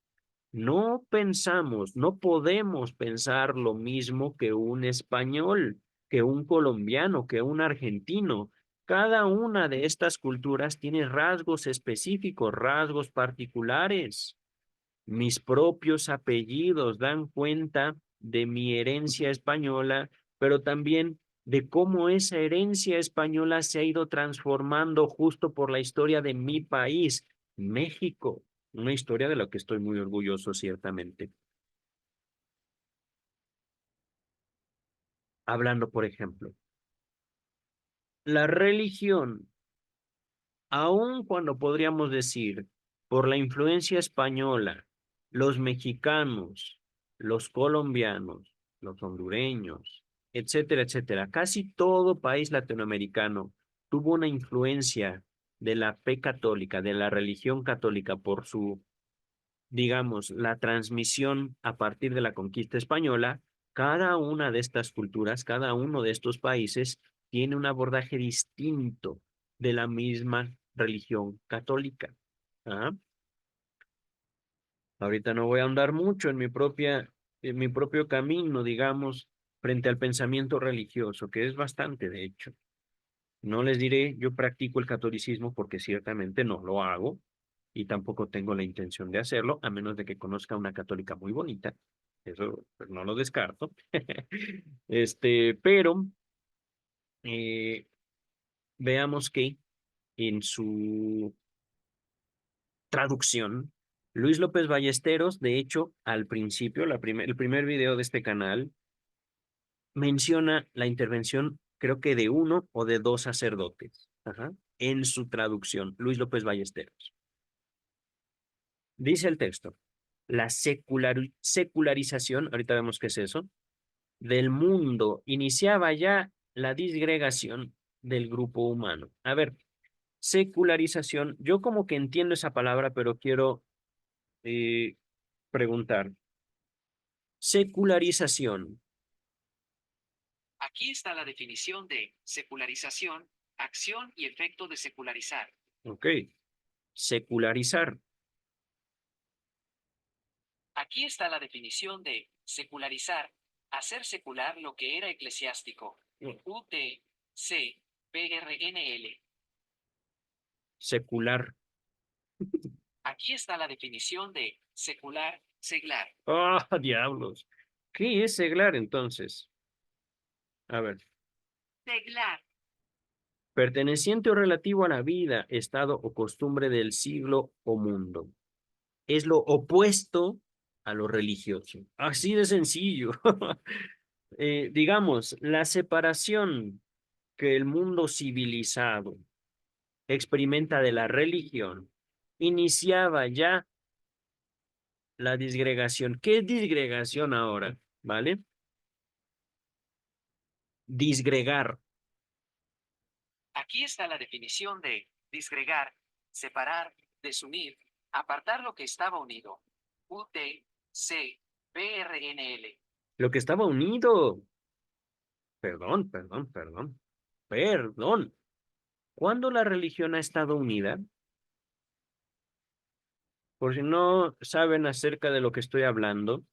No pensamos, no podemos pensar lo mismo que un español, que un colombiano, que un argentino. Cada una de estas culturas tiene rasgos específicos, rasgos particulares. Mis propios apellidos dan cuenta de mi herencia española, pero también de cómo esa herencia española se ha ido transformando justo por la historia de mi país, México. Una historia de la que estoy muy orgulloso, ciertamente. Hablando, por ejemplo, la religión, aun cuando podríamos decir, por la influencia española, los mexicanos, los colombianos, los hondureños, etcétera, etcétera, casi todo país latinoamericano tuvo una influencia de la fe católica, de la religión católica por su, digamos, la transmisión a partir de la conquista española. Cada una de estas culturas, cada uno de estos países tiene un abordaje distinto de la misma religión católica. ¿Ah? Ahorita no voy a andar mucho en mi propio camino, digamos, frente al pensamiento religioso, que es bastante, de hecho. No les diré, yo practico el catolicismo porque ciertamente no lo hago y tampoco tengo la intención de hacerlo, a menos de que conozca una católica muy bonita. Eso pues, no lo descarto. Pero veamos que en su traducción, Luis López Ballesteros, de hecho, al principio, el primer video de este canal, menciona la intervención, creo que de uno o de dos sacerdotes, en su traducción, Luis López Ballesteros. Dice el texto, la secularización, ahorita vemos qué es eso, del mundo iniciaba ya la disgregación del grupo humano. A ver, secularización, yo como que entiendo esa palabra, pero quiero eh, preguntar. Secularización, Aquí está la definición de secularización, acción y efecto de secularizar. ok. Secularizar, Aquí está la definición de secularizar, hacer secular lo que era eclesiástico. UTCPRNL. secular. Aquí está la definición de secular, seglar. ¡Ah, diablos! ¿Qué es seglar entonces? A ver, Seglar. perteneciente o relativo a la vida, estado o costumbre del siglo o mundo. Es lo opuesto a lo religioso. Así de sencillo. Digamos, la separación que el mundo civilizado experimenta de la religión iniciaba ya la disgregación. ¿Qué es disgregación ahora? ¿Vale? Disgregar. Aquí está la definición de disgregar, separar, desunir, apartar lo que estaba unido. UTCPRNL. Lo que estaba unido. Perdón. ¿Cuándo la religión ha estado unida? Por si no saben acerca de lo que estoy hablando,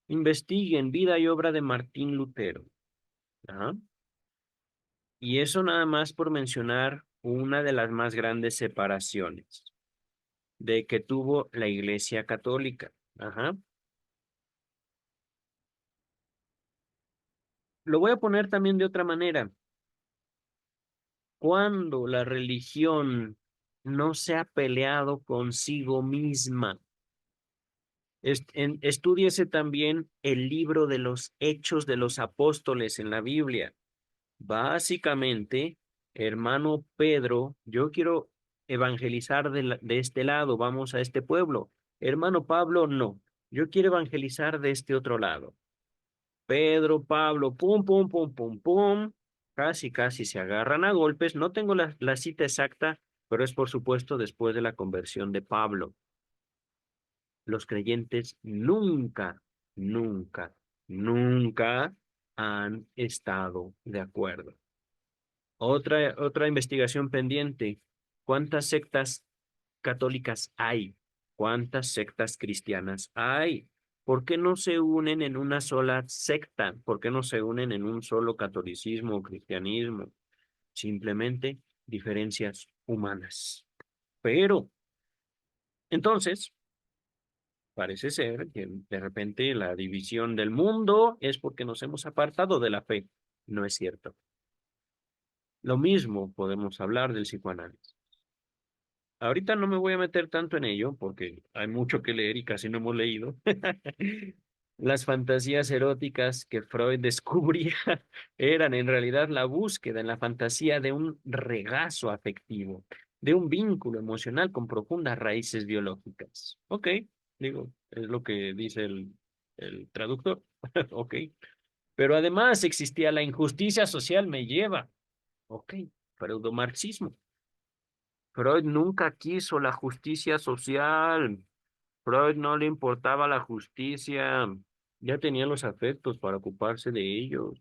investiguen vida y obra de Martín Lutero. Ajá. Y eso nada más por mencionar una de las más grandes separaciones de que tuvo la Iglesia Católica. Ajá. Lo voy a poner también de otra manera. Cuando la religión no se ha peleado consigo misma. Estúdiese también el libro de los Hechos de los Apóstoles en la Biblia. Básicamente, hermano Pedro, yo quiero evangelizar de este lado, vamos a este pueblo. Hermano Pablo, no, yo quiero evangelizar de este otro lado. Pedro, Pablo, pum, pum, pum, pum, pum, casi se agarran a golpes. No tengo la cita exacta, pero es por supuesto después de la conversión de Pablo. Los creyentes nunca han estado de acuerdo. Otra investigación pendiente. ¿Cuántas sectas católicas hay? ¿Cuántas sectas cristianas hay? ¿Por qué no se unen en una sola secta? ¿Por qué no se unen en un solo catolicismo o cristianismo? Simplemente diferencias humanas. Pero, entonces, parece ser que de repente la división del mundo es porque nos hemos apartado de la fe. No es cierto. Lo mismo podemos hablar del psicoanálisis. Ahorita no me voy a meter tanto en ello porque hay mucho que leer y casi no hemos leído. Las fantasías eróticas que Freud descubría eran en realidad la búsqueda en la fantasía de un regazo afectivo, de un vínculo emocional con profundas raíces biológicas. Ok, digo, es lo que dice el traductor. Ok, pero además existía la injusticia social, me lleva. Ok, pseudomarxismo. Freud nunca quiso la justicia social. Freud no le importaba la justicia. Ya tenía los afectos para ocuparse de ellos.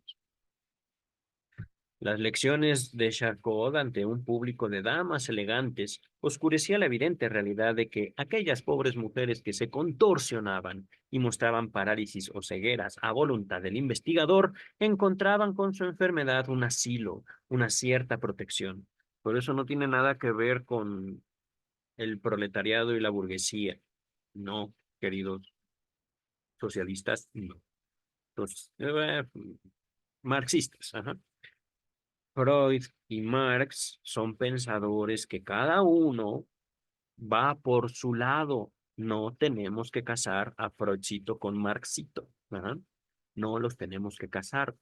Las lecciones de Charcot ante un público de damas elegantes oscurecía la evidente realidad de que aquellas pobres mujeres que se contorsionaban y mostraban parálisis o cegueras a voluntad del investigador encontraban con su enfermedad un asilo, una cierta protección. Por eso no tiene nada que ver con el proletariado y la burguesía. No, queridos socialistas, no. Entonces, marxistas, ajá. Freud y Marx son pensadores que cada uno va por su lado. No tenemos que casar a Freudcito con Marxito. ¿Verdad? No los tenemos que casar.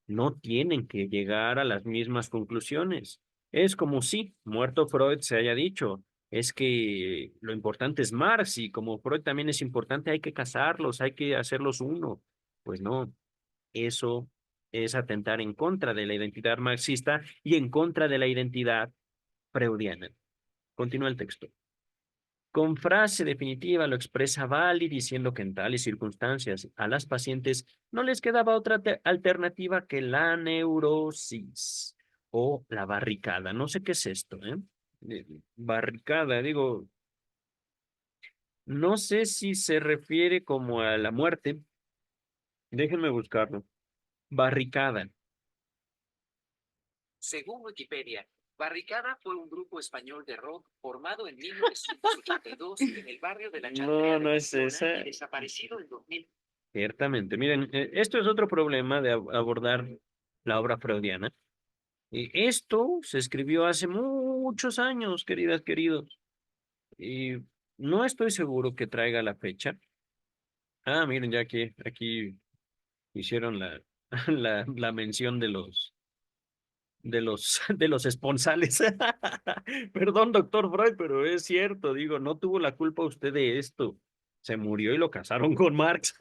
No tienen que llegar a las mismas conclusiones. Es como si, muerto Freud, se haya dicho, es que lo importante es Marx y como Freud también es importante, hay que casarlos, hay que hacerlos uno. Pues no, eso es atentar en contra de la identidad marxista y en contra de la identidad freudiana. Continúa el texto. Con frase definitiva lo expresa Valli diciendo que en tales circunstancias a las pacientes no les quedaba otra alternativa que la neurosis o la barricada. No sé qué es esto, ¿eh? Barricada, digo, no sé si se refiere como a la muerte. Déjenme buscarlo. Barricada. Según Wikipedia, Barricada fue un grupo español de rock formado en 1982 en el barrio de La Chantrea No, de no es Pamplona esa. y desaparecido en 2000. Ciertamente. Miren, esto es otro problema de abordar la obra freudiana. Esto se escribió hace muchos años, queridas, queridos. Y no estoy seguro que traiga la fecha. Ah, miren, ya que aquí hicieron la mención de los esponsales. Perdón, doctor Freud, pero es cierto, digo, no tuvo la culpa usted de esto. Se murió y lo casaron con Marx.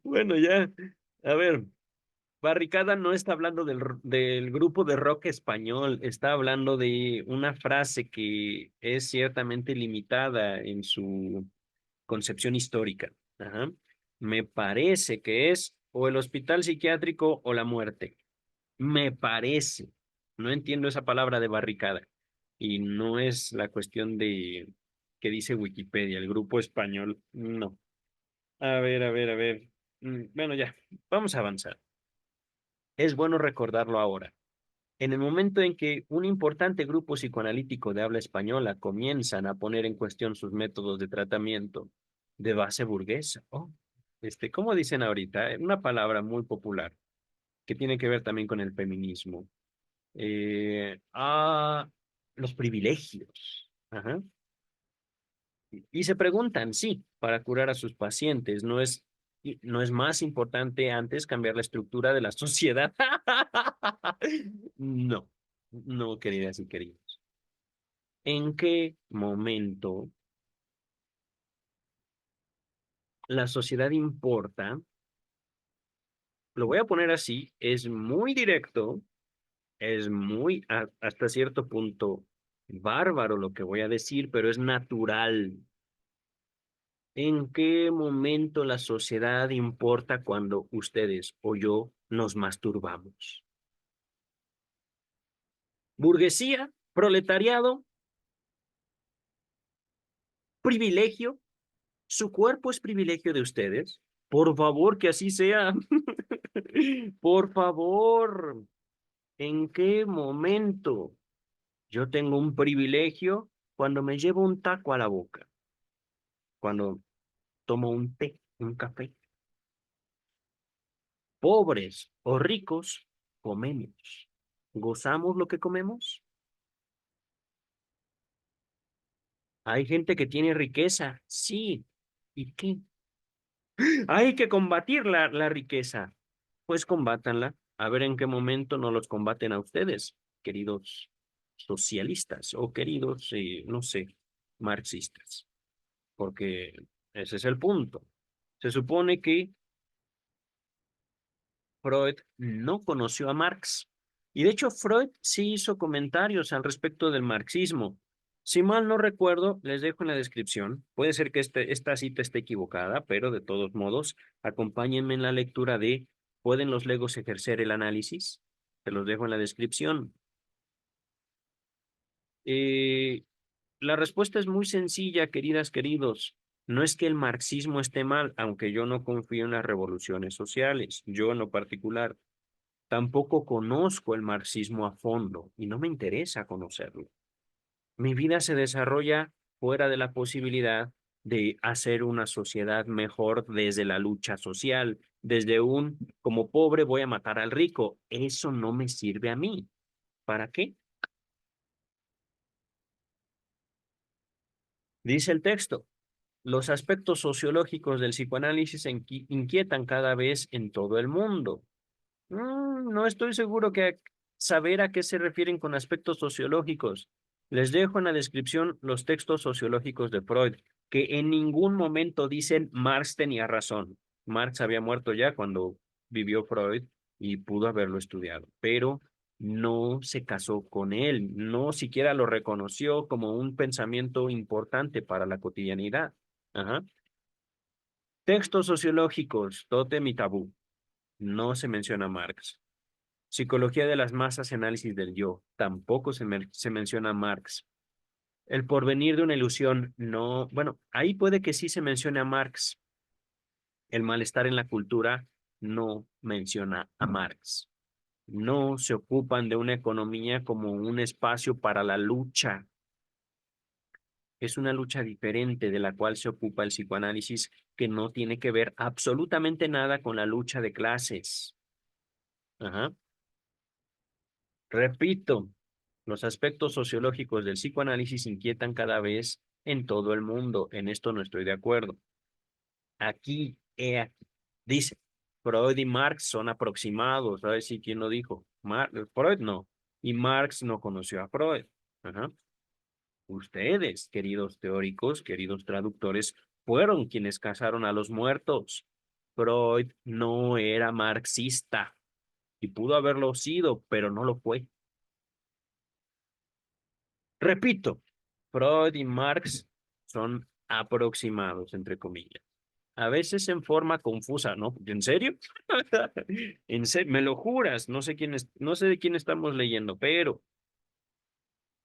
Bueno, ya. A ver, Barricada no está hablando del grupo de rock español, está hablando de una frase que es ciertamente limitada en su concepción histórica. Ajá. Me parece que es o el hospital psiquiátrico o la muerte. Me parece. No entiendo esa palabra de barricada. Y no es la cuestión de que dice Wikipedia, el grupo español. No. A ver, a ver, a ver. Bueno, ya, vamos a avanzar. Es bueno recordarlo ahora. En el momento en que un importante grupo psicoanalítico de habla española comienzan a poner en cuestión sus métodos de tratamiento de base burguesa, ¿cómo dicen ahorita? Una palabra muy popular que tiene que ver también con el feminismo. A los privilegios. Ajá. Y se preguntan, sí, para curar a sus pacientes, no es más importante antes cambiar la estructura de la sociedad. No, no, queridas y queridos. ¿En qué momento la sociedad importa? Lo voy a poner así, es muy directo, es muy hasta cierto punto bárbaro lo que voy a decir, pero es natural. ¿En qué momento la sociedad importa cuando ustedes o yo nos masturbamos? Burguesía, proletariado, privilegio. ¿Su cuerpo es privilegio de ustedes? Por favor, que así sea. Por favor, ¿en qué momento yo tengo un privilegio cuando me llevo un taco a la boca? Cuando tomo un té, un café. Pobres o ricos, comemos. ¿Gozamos lo que comemos? Hay gente que tiene riqueza, sí. ¿Y qué? Hay que combatir la riqueza. Pues combátanla. A ver en qué momento no los combaten a ustedes, queridos socialistas o queridos, no sé, marxistas. Porque ese es el punto. Se supone que Freud no conoció a Marx. Y de hecho, Freud sí hizo comentarios al respecto del marxismo. Si mal no recuerdo, les dejo en la descripción. Puede ser que esta cita esté equivocada, pero de todos modos, acompáñenme en la lectura de ¿Pueden los legos ejercer el análisis? Se los dejo en la descripción. Eh, la respuesta es muy sencilla, queridas, queridos. No es que el marxismo esté mal, aunque yo no confío en las revoluciones sociales, yo en lo particular. Tampoco conozco el marxismo a fondo y no me interesa conocerlo. Mi vida se desarrolla fuera de la posibilidad de hacer una sociedad mejor desde la lucha social, desde un, como pobre voy a matar al rico. Eso no me sirve a mí. ¿Para qué? Dice el texto. Los aspectos sociológicos del psicoanálisis inquietan cada vez en todo el mundo. No estoy seguro que saber a qué se refieren con aspectos sociológicos. Les dejo en la descripción los textos sociológicos de Freud, que en ningún momento dicen Marx tenía razón. Marx había muerto ya cuando vivió Freud y pudo haberlo estudiado, pero no se casó con él, no siquiera lo reconoció como un pensamiento importante para la cotidianidad. Ajá. Textos sociológicos, tótem y tabú. No se menciona Marx. Psicología de las masas y análisis del yo. Tampoco se menciona Marx. El porvenir de una ilusión, no. Bueno, ahí puede que sí se mencione a Marx. El malestar en la cultura no menciona a Marx. No se ocupan de una economía como un espacio para la lucha. Es una lucha diferente de la cual se ocupa el psicoanálisis que no tiene que ver absolutamente nada con la lucha de clases. Ajá. Repito, los aspectos sociológicos del psicoanálisis inquietan cada vez en todo el mundo. En esto no estoy de acuerdo. Aquí, dice, Freud y Marx son aproximados. ¿Sabes si quién lo dijo? Freud no. Y Marx no conoció a Freud. Ajá. Ustedes, queridos teóricos, queridos traductores, fueron quienes cazaron a los muertos. Freud no era marxista y pudo haberlo sido, pero no lo fue. Repito, Freud y Marx son aproximados, entre comillas. A veces en forma confusa, ¿no? ¿En serio? ¿Me lo juras? No sé no sé de quién estamos leyendo, pero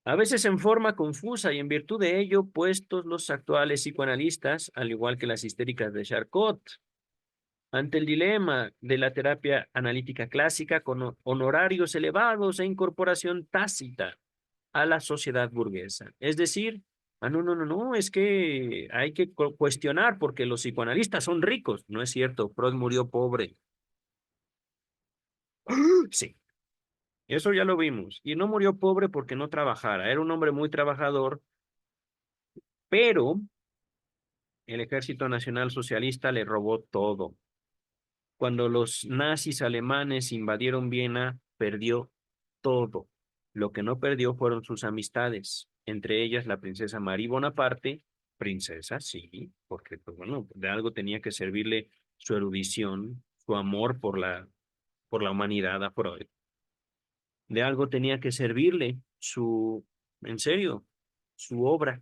a veces en forma confusa y en virtud de ello, puestos los actuales psicoanalistas, al igual que las histéricas de Charcot, ante el dilema de la terapia analítica clásica con honorarios elevados e incorporación tácita a la sociedad burguesa. Es decir, no, es que hay que cuestionar porque los psicoanalistas son ricos. No es cierto, Freud murió pobre. Sí, eso ya lo vimos. Y no murió pobre porque no trabajara. Era un hombre muy trabajador, pero el Ejército Nacional Socialista le robó todo. Cuando los nazis alemanes invadieron Viena, perdió todo. Lo que no perdió fueron sus amistades, entre ellas la princesa Marie Bonaparte, princesa, sí, porque pues, bueno, de algo tenía que servirle su erudición, su amor por la humanidad a Freud. De algo tenía que servirle en serio, su obra.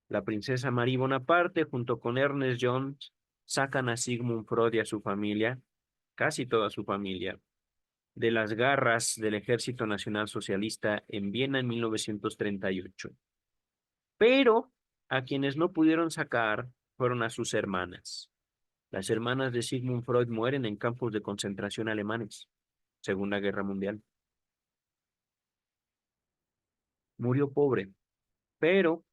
La princesa Marie Bonaparte, junto con Ernest Jones, sacan a Sigmund Freud y a su familia, casi toda su familia, de las garras del Ejército Nacional Socialista en Viena en 1938. Pero a quienes no pudieron sacar fueron a sus hermanas. Las hermanas de Sigmund Freud mueren en campos de concentración alemanes, Segunda Guerra Mundial. Murió pobre, pero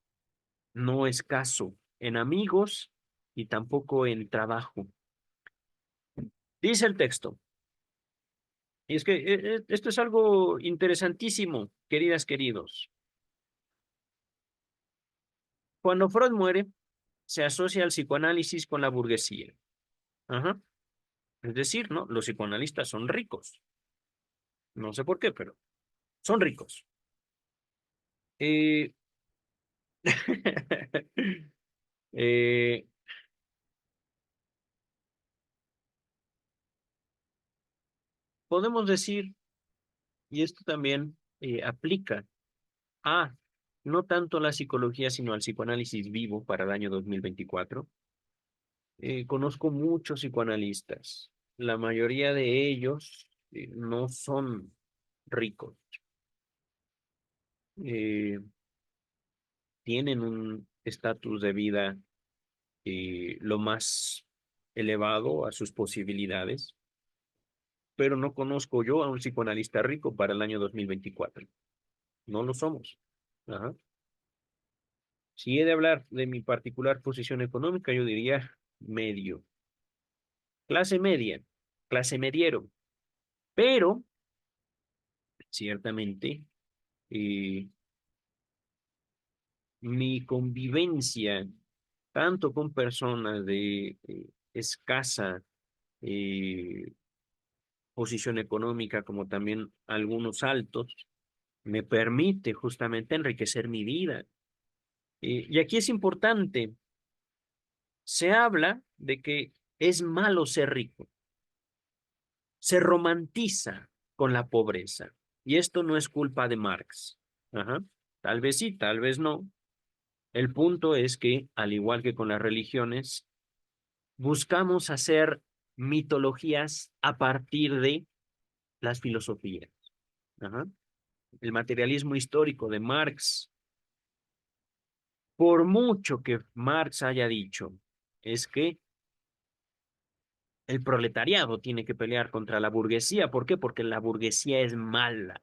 no escaso en amigos y tampoco en trabajo. Dice el texto, y es que esto es algo interesantísimo, queridas, queridos. Cuando Freud muere, se asocia el psicoanálisis con la burguesía. Ajá. Es decir, ¿no? Los psicoanalistas son ricos. No sé por qué, pero son ricos. Eh, eh, podemos decir, y esto también aplica a no tanto la psicología, sino al psicoanálisis vivo para el año 2024. Conozco muchos psicoanalistas. La mayoría de ellos no son ricos. Eh, tienen un estatus de vida lo más elevado a sus posibilidades, pero no conozco yo a un psicoanalista rico para el año 2024. No lo somos. Ajá. Si he de hablar de mi particular posición económica, yo diría medio. Clase media, clase mediero. Pero, ciertamente, eh, mi convivencia, tanto con personas de escasa eh, posición económica como también algunos altos, me permite justamente enriquecer mi vida. Y aquí es importante, se habla de que es malo ser rico, se romantiza con la pobreza, y esto no es culpa de Marx. Ajá. Tal vez sí, tal vez no. El punto es que, al igual que con las religiones, buscamos hacer mitologías a partir de las filosofías. Ajá. El materialismo histórico de Marx, por mucho que Marx haya dicho, es que el proletariado tiene que pelear contra la burguesía. ¿Por qué? Porque la burguesía es mala.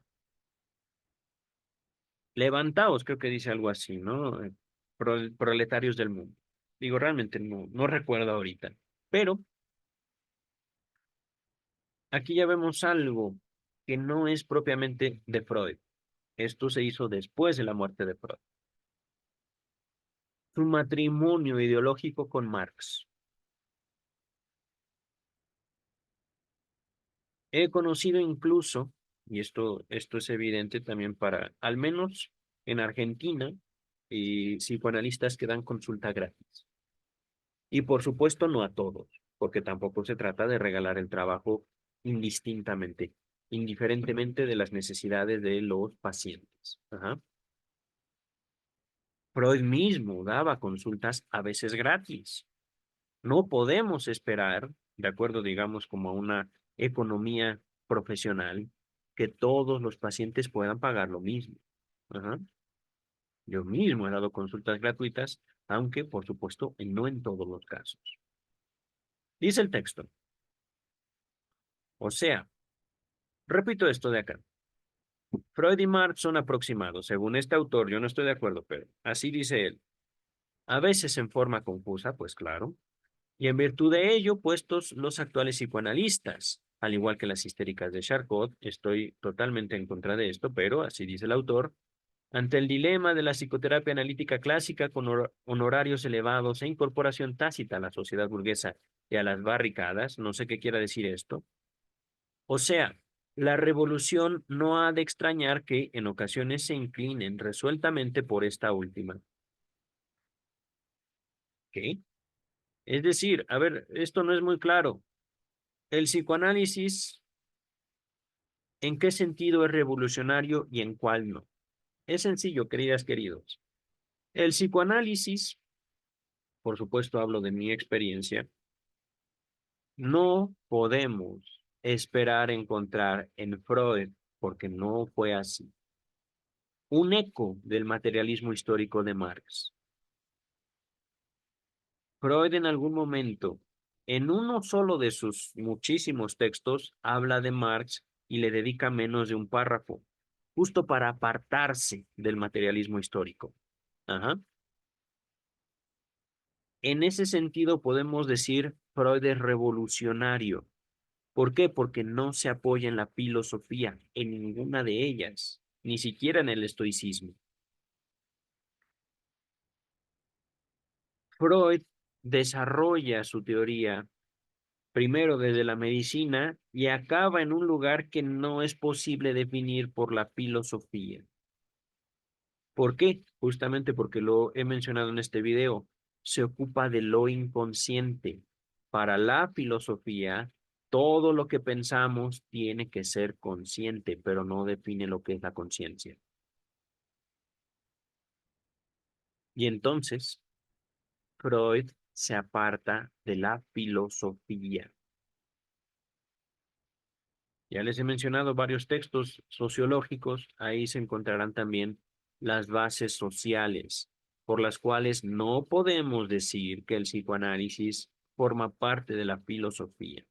Levantaos, creo que dice algo así, ¿no? Proletarios del mundo. Digo, realmente no recuerdo ahorita. Pero aquí ya vemos algo que no es propiamente de Freud. Esto se hizo después de la muerte de Freud. Su matrimonio ideológico con Marx. He conocido incluso, y esto es evidente también para, al menos en Argentina, psicoanalistas que dan consulta gratis. Y por supuesto no a todos, porque tampoco se trata de regalar el trabajo indistintamente, indiferentemente de las necesidades de los pacientes. Ajá. Freud mismo daba consultas a veces gratis. No podemos esperar, de acuerdo, digamos, como a una economía profesional, que todos los pacientes puedan pagar lo mismo. Ajá. Yo mismo he dado consultas gratuitas, aunque, por supuesto, no en todos los casos. Dice el texto. O sea, repito esto de acá. Freud y Marx son aproximados. Según este autor, yo no estoy de acuerdo, pero así dice él. A veces en forma confusa, pues claro, y en virtud de ello, puestos los actuales psicoanalistas, al igual que las histéricas de Charcot, estoy totalmente en contra de esto, pero así dice el autor, ante el dilema de la psicoterapia analítica clásica con honorarios elevados e incorporación tácita a la sociedad burguesa y a las barricadas, no sé qué quiera decir esto. O sea, la revolución no ha de extrañar que en ocasiones se inclinen resueltamente por esta última. ¿Qué? Es decir, a ver, esto no es muy claro. El psicoanálisis, ¿en qué sentido es revolucionario y en cuál no? Es sencillo, queridas, queridos. El psicoanálisis, por supuesto hablo de mi experiencia, no podemos esperar encontrar en Freud, porque no fue así, un eco del materialismo histórico de Marx. Freud en algún momento, en uno solo de sus muchísimos textos, habla de Marx y le dedica menos de un párrafo, justo para apartarse del materialismo histórico. Ajá. En ese sentido podemos decir Freud es revolucionario. ¿Por qué? Porque no se apoya en la filosofía, en ninguna de ellas, ni siquiera en el estoicismo. Freud desarrolla su teoría primero desde la medicina y acaba en un lugar que no es posible definir por la filosofía. ¿Por qué? Justamente porque lo he mencionado en este video. Se ocupa de lo inconsciente. Para la filosofía, todo lo que pensamos tiene que ser consciente, pero no define lo que es la conciencia. Y entonces, Freud se aparta de la filosofía. Ya les he mencionado varios textos sociológicos, ahí se encontrarán también las bases sociales, por las cuales no podemos decir que el psicoanálisis forma parte de la filosofía.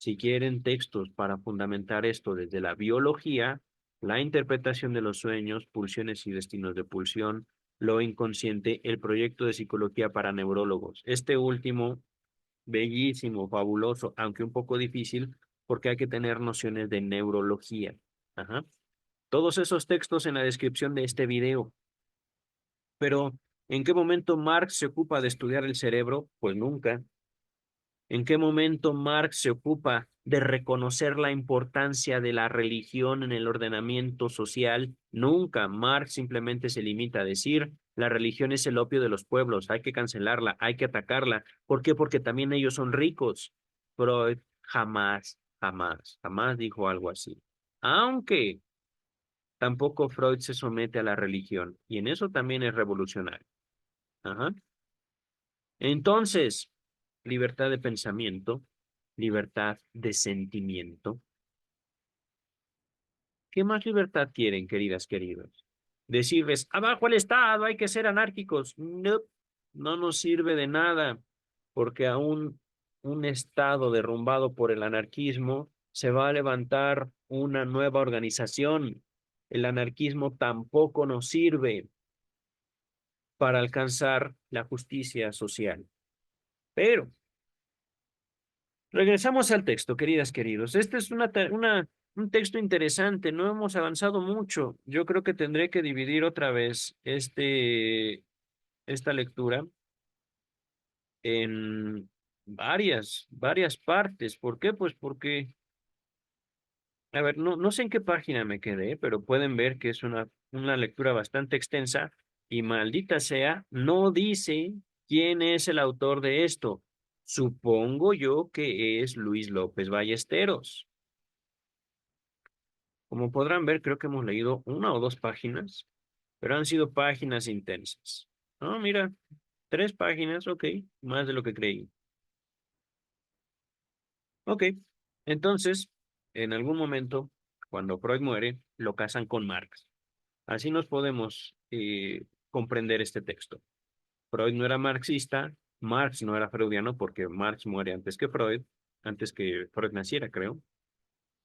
Si quieren textos para fundamentar esto desde la biología, la interpretación de los sueños, pulsiones y destinos de pulsión, lo inconsciente, el proyecto de psicología para neurólogos. Este último, bellísimo, fabuloso, aunque un poco difícil, porque hay que tener nociones de neurología. Ajá. Todos esos textos en la descripción de este video. Pero, ¿en qué momento Marx se ocupa de estudiar el cerebro? Pues nunca. ¿En qué momento Marx se ocupa de reconocer la importancia de la religión en el ordenamiento social? Nunca. Marx simplemente se limita a decir, la religión es el opio de los pueblos, hay que cancelarla, hay que atacarla. ¿Por qué? Porque también ellos son ricos. Freud jamás, jamás, jamás dijo algo así. Aunque tampoco Freud se somete a la religión, y en eso también es revolucionario. Ajá. Entonces, libertad de pensamiento, libertad de sentimiento. ¿Qué más libertad quieren, queridas, queridos? Decirles, abajo el Estado, hay que ser anárquicos. No, no nos sirve de nada, porque aún un Estado derrumbado por el anarquismo se va a levantar una nueva organización. El anarquismo tampoco nos sirve para alcanzar la justicia social. Pero regresamos al texto, queridas, queridos. Este es un texto interesante. No hemos avanzado mucho. Yo creo que tendré que dividir otra vez esta lectura en varias partes. ¿Por qué? Pues porque, a ver, no sé en qué página me quedé, pero pueden ver que es una lectura bastante extensa y maldita sea, no dice quién es el autor de esto. Supongo yo que es Luis López Ballesteros. Como podrán ver, creo que hemos leído una o dos páginas, pero han sido páginas intensas. Ah, mira, 3 páginas, ok, más de lo que creí. Ok, entonces, en algún momento, cuando Freud muere, lo casan con Marx. Así nos podemos comprender este texto. Freud no era marxista, Marx no era freudiano porque Marx muere antes que Freud naciera, creo.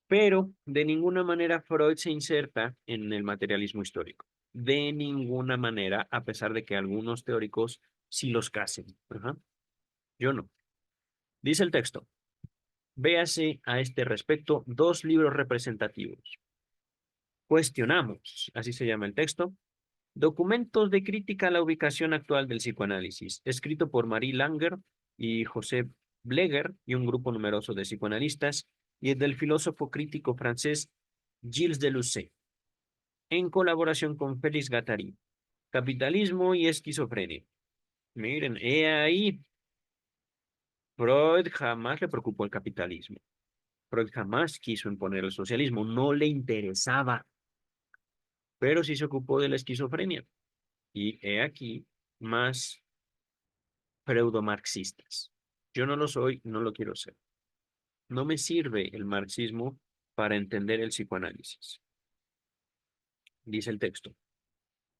Pero de ninguna manera Freud se inserta en el materialismo histórico. De ninguna manera, a pesar de que algunos teóricos sí los casen. Ajá. Yo no. Dice el texto. Véase a este respecto 2 libros representativos. Cuestionamos, así se llama el texto, documentos de crítica a la ubicación actual del psicoanálisis, escrito por Marie Langer y José Bleger y un grupo numeroso de psicoanalistas, y el del filósofo crítico francés Gilles Deleuze, en colaboración con Félix Guattari. Capitalismo y esquizofrenia. Miren, he ahí. Freud jamás le preocupó el capitalismo. Freud jamás quiso imponer el socialismo, no le interesaba, pero sí se ocupó de la esquizofrenia. Y he aquí más pseudomarxistas. Yo no lo soy, no lo quiero ser. No me sirve el marxismo para entender el psicoanálisis, dice el texto,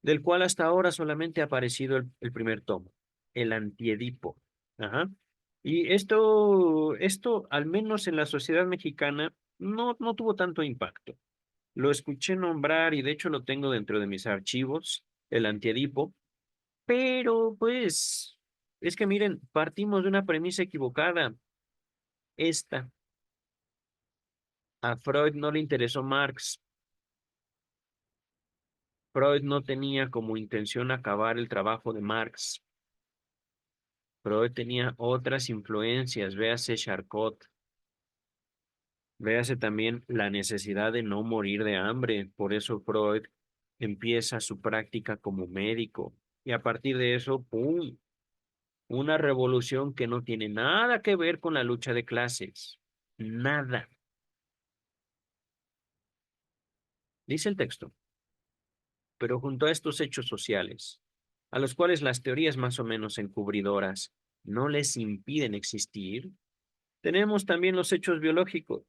del cual hasta ahora solamente ha aparecido el primer tomo, el Antiedipo. Ajá. Y esto, al menos en la sociedad mexicana, no tuvo tanto impacto. Lo escuché nombrar y de hecho lo tengo dentro de mis archivos, el Antiedipo, pero pues es que miren, partimos de una premisa equivocada. Esta, a Freud no le interesó Marx. Freud no tenía como intención acabar el trabajo de Marx. Freud tenía otras influencias, véase Charcot, véase también la necesidad de no morir de hambre. Por eso Freud empieza su práctica como médico. Y a partir de eso, ¡pum! Una revolución que no tiene nada que ver con la lucha de clases. Nada. Dice el texto. Pero junto a estos hechos sociales, a los cuales las teorías más o menos encubridoras no les impiden existir, tenemos también los hechos biológicos.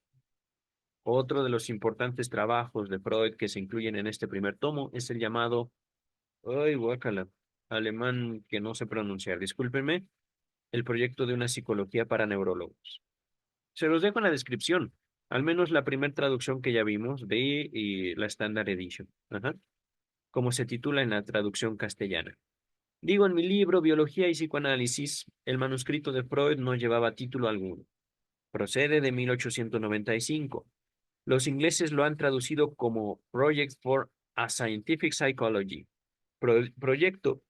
Otro de los importantes trabajos de Freud que se incluyen en este primer tomo es el llamado, ay, guácala, alemán que no sé pronunciar, discúlpenme, el proyecto de una psicología para neurólogos. Se los dejo en la descripción, al menos la primera traducción que ya vimos de la Standard Edition. Ajá. como se titula en la traducción castellana. Digo, en mi libro Biología y Psicoanálisis, el manuscrito de Freud no llevaba título alguno. Procede de 1895. Los ingleses lo han traducido como Project for a Scientific Psychology, proyecto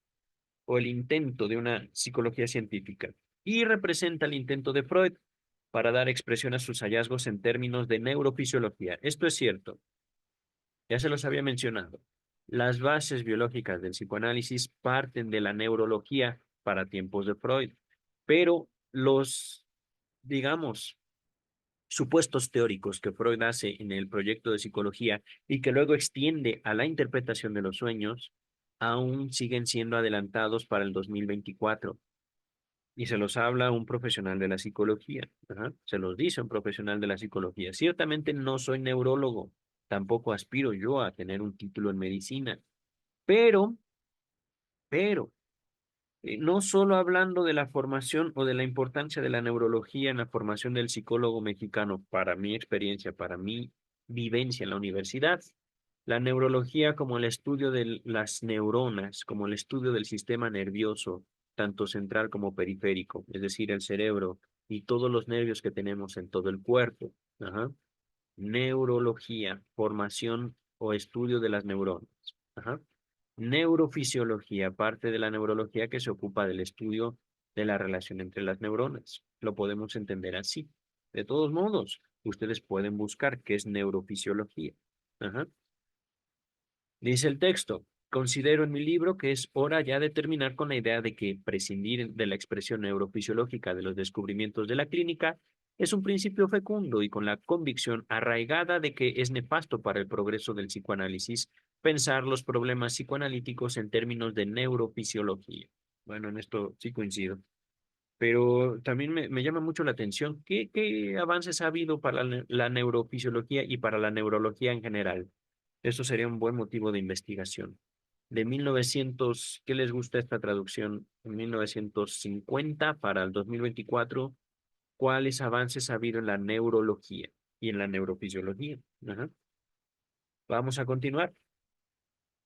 o el intento de una psicología científica, y representa el intento de Freud para dar expresión a sus hallazgos en términos de neurofisiología. Esto es cierto, ya se los había mencionado. Las bases biológicas del psicoanálisis parten de la neurología para tiempos de Freud, pero los, digamos, supuestos teóricos que Freud hace en el proyecto de psicología y que luego extiende a la interpretación de los sueños, aún siguen siendo adelantados para el 2024. Y se los habla un profesional de la psicología. Ajá. Se los dice un profesional de la psicología. Ciertamente no soy neurólogo, tampoco aspiro yo a tener un título en medicina, pero, pero, no solo hablando de la formación o de la importancia de la neurología en la formación del psicólogo mexicano, para mi experiencia, para mi vivencia en la universidad, la neurología como el estudio de las neuronas, como el estudio del sistema nervioso, tanto central como periférico, es decir, el cerebro y todos los nervios que tenemos en todo el cuerpo. Ajá. Neurología, formación o estudio de las neuronas. Ajá. Neurofisiología, parte de la neurología que se ocupa del estudio de la relación entre las neuronas. Lo podemos entender así. De todos modos, ustedes pueden buscar qué es neurofisiología. Ajá. Dice el texto, considero en mi libro que es hora ya de terminar con la idea de que prescindir de la expresión neurofisiológica de los descubrimientos de la clínica es un principio fecundo y con la convicción arraigada de que es nefasto para el progreso del psicoanálisis pensar los problemas psicoanalíticos en términos de neurofisiología. Bueno, en esto sí coincido. Pero también me llama mucho la atención qué avances ha habido para la neurofisiología y para la neurología en general. Eso sería un buen motivo de investigación. De 1900, ¿qué les gusta esta traducción? En 1950 para el 2024, ¿cuáles avances ha habido en la neurología y en la neurofisiología? Ajá. Vamos a continuar.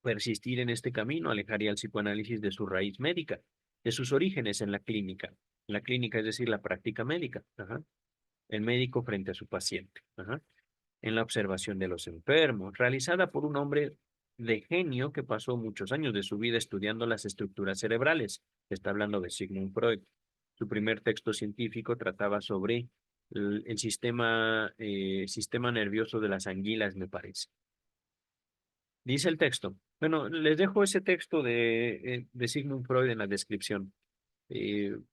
Persistir en este camino alejaría al psicoanálisis de su raíz médica, de sus orígenes en la clínica. La clínica, es decir, la práctica médica. Ajá. El médico frente a su paciente. Ajá. En la observación de los enfermos, realizada por un hombre de genio que pasó muchos años de su vida estudiando las estructuras cerebrales. Está hablando de Sigmund Freud. Su primer texto científico trataba sobre el sistema nervioso de las anguilas, me parece. Dice el texto. Bueno, les dejo ese texto de Sigmund Freud en la descripción.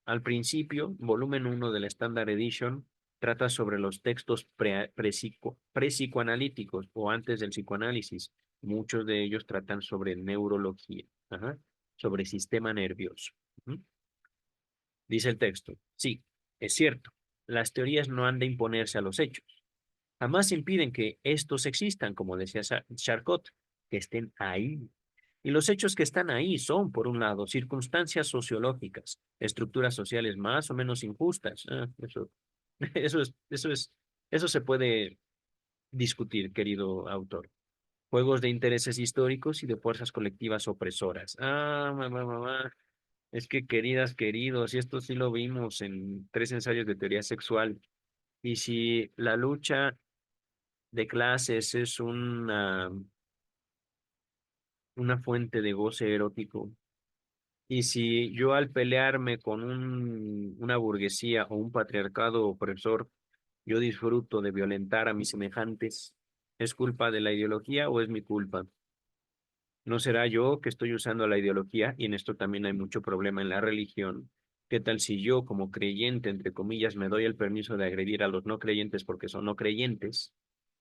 Al principio, volumen 1 de la Standard Edition trata sobre los textos pre-psicoanalíticos o antes del psicoanálisis. Muchos de ellos tratan sobre neurología, ajá, sobre sistema nervioso. Ujú. Dice el texto, sí, es cierto, las teorías no han de imponerse a los hechos. Jamás impiden que estos existan, como decía Charcot, que estén ahí. Y los hechos que están ahí son, por un lado, circunstancias sociológicas, estructuras sociales más o menos injustas. Eso se puede discutir, querido autor. Juegos de intereses históricos y de fuerzas colectivas opresoras. Mamá. Es que, queridas, queridos, y esto sí lo vimos en 3 ensayos de teoría sexual. Y si la lucha de clases es una fuente de goce erótico. Y si yo al pelearme con una burguesía o un patriarcado opresor, yo disfruto de violentar a mis semejantes, ¿es culpa de la ideología o es mi culpa? ¿No será yo que estoy usando la ideología? Y en esto también hay mucho problema en la religión. ¿Qué tal si yo, como creyente, entre comillas, me doy el permiso de agredir a los no creyentes porque son no creyentes?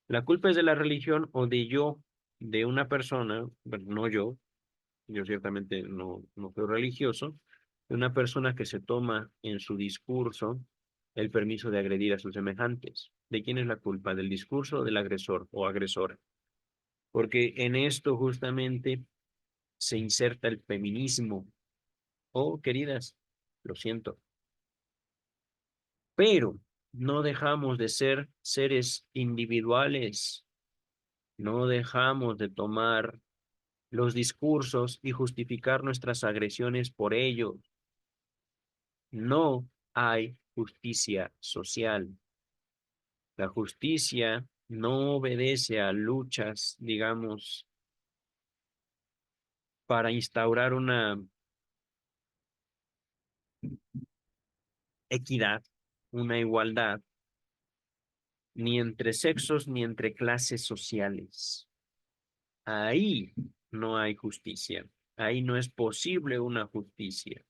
¿La culpa es de la religión o de yo, de una persona, bueno, no yo ciertamente no soy religioso, de una persona que se toma en su discurso el permiso de agredir a sus semejantes? ¿De quién es la culpa? ¿Del discurso o del agresor o agresora? Porque en esto justamente se inserta el feminismo. Oh, queridas, lo siento, pero no dejamos de ser seres individuales, no dejamos de tomar los discursos y justificar nuestras agresiones por ello. No hay justicia social. La justicia no obedece a luchas, digamos, para instaurar una equidad, una igualdad, ni entre sexos ni entre clases sociales. Ahí no hay justicia. Ahí no es posible una justicia.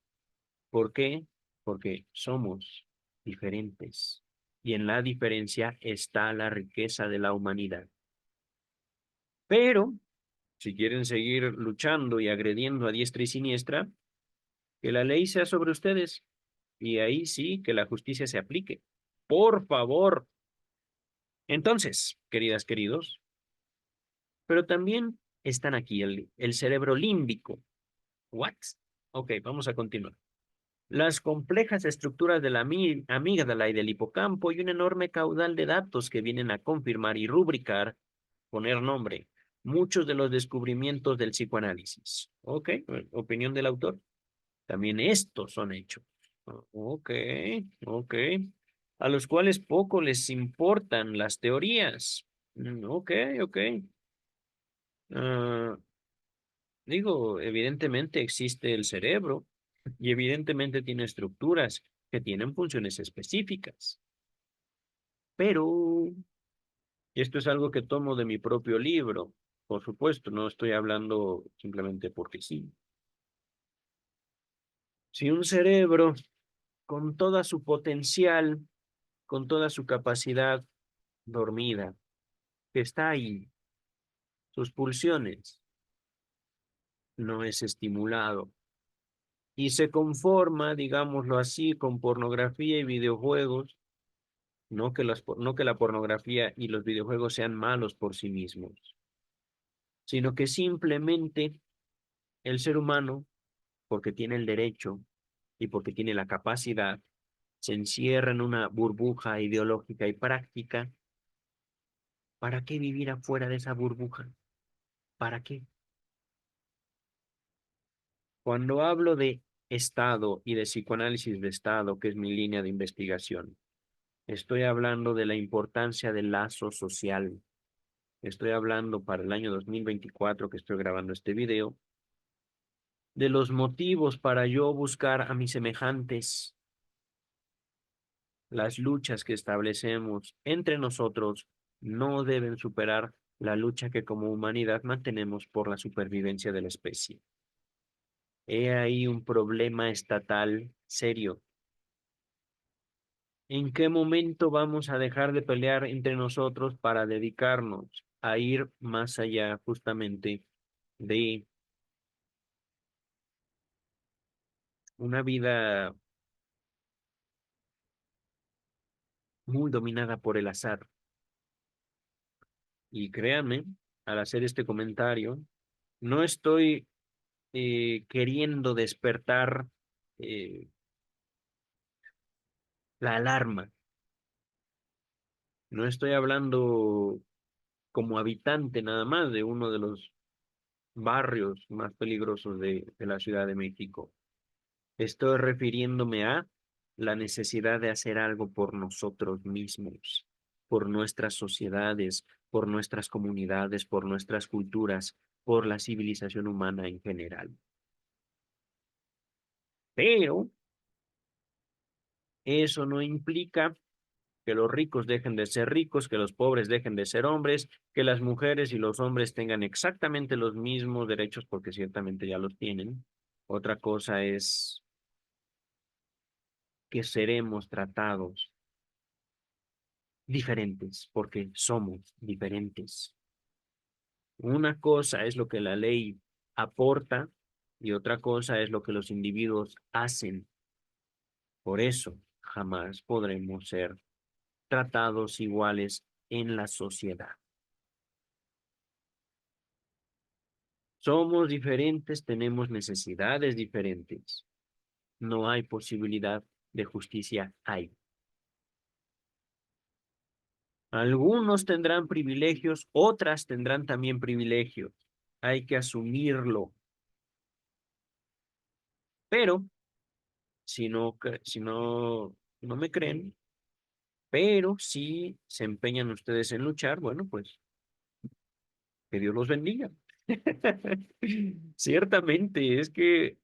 ¿Por qué? Porque somos diferentes. Y en la diferencia está la riqueza de la humanidad. Pero, si quieren seguir luchando y agrediendo a diestra y siniestra, que la ley sea sobre ustedes. Y ahí sí que la justicia se aplique. Por favor. Entonces, queridas, queridos, pero también están aquí el cerebro límbico. ¿What? Ok, vamos a continuar. Las complejas estructuras de la amígdala y del hipocampo y un enorme caudal de datos que vienen a confirmar y rubricar, poner nombre, muchos de los descubrimientos del psicoanálisis. Ok, opinión del autor. También estos son hechos. Ok, ok. A los cuales poco les importan las teorías. Ok, ok. Ah, digo, evidentemente existe el cerebro y evidentemente tiene estructuras que tienen funciones específicas. Pero, y esto es algo que tomo de mi propio libro, por supuesto, no estoy hablando simplemente porque sí. Si un cerebro con toda su potencial, con toda su capacidad dormida, que está ahí, sus pulsiones, no es estimulado y se conforma, digámoslo así, con pornografía y videojuegos, no que la pornografía y los videojuegos sean malos por sí mismos, sino que simplemente el ser humano, porque tiene el derecho y porque tiene la capacidad, se encierra en una burbuja ideológica y práctica. ¿Para qué vivir afuera de esa burbuja? ¿Para qué? Cuando hablo de Estado y de psicoanálisis de Estado, que es mi línea de investigación, estoy hablando de la importancia del lazo social. Estoy hablando para el año 2024 que estoy grabando este video, de los motivos para yo buscar a mis semejantes, las luchas que establecemos entre nosotros no deben superar la lucha que como humanidad mantenemos por la supervivencia de la especie. He ahí un problema estatal serio. ¿En qué momento vamos a dejar de pelear entre nosotros para dedicarnos a ir más allá justamente de una vida muy dominada por el azar? Y créanme, al hacer este comentario, no estoy queriendo despertar eh, la alarma. No estoy hablando como habitante nada más de uno de los barrios más peligrosos de la Ciudad de México. Estoy refiriéndome a la necesidad de hacer algo por nosotros mismos, por nuestras sociedades, por nuestras comunidades, por nuestras culturas, por la civilización humana en general. Pero eso no implica que los ricos dejen de ser ricos, que los pobres dejen de ser hombres, que las mujeres y los hombres tengan exactamente los mismos derechos, porque ciertamente ya los tienen. Otra cosa es que seremos tratados diferentes, porque somos diferentes. Una cosa es lo que la ley aporta y otra cosa es lo que los individuos hacen. Por eso jamás podremos ser tratados iguales en la sociedad. Somos diferentes, tenemos necesidades diferentes. No hay posibilidad de justicia ahí. Algunos tendrán privilegios, otras tendrán también privilegios. hay que asumirlo. Pero, si no me creen, pero si se empeñan ustedes en luchar, bueno, pues que Dios los bendiga. Ciertamente, es que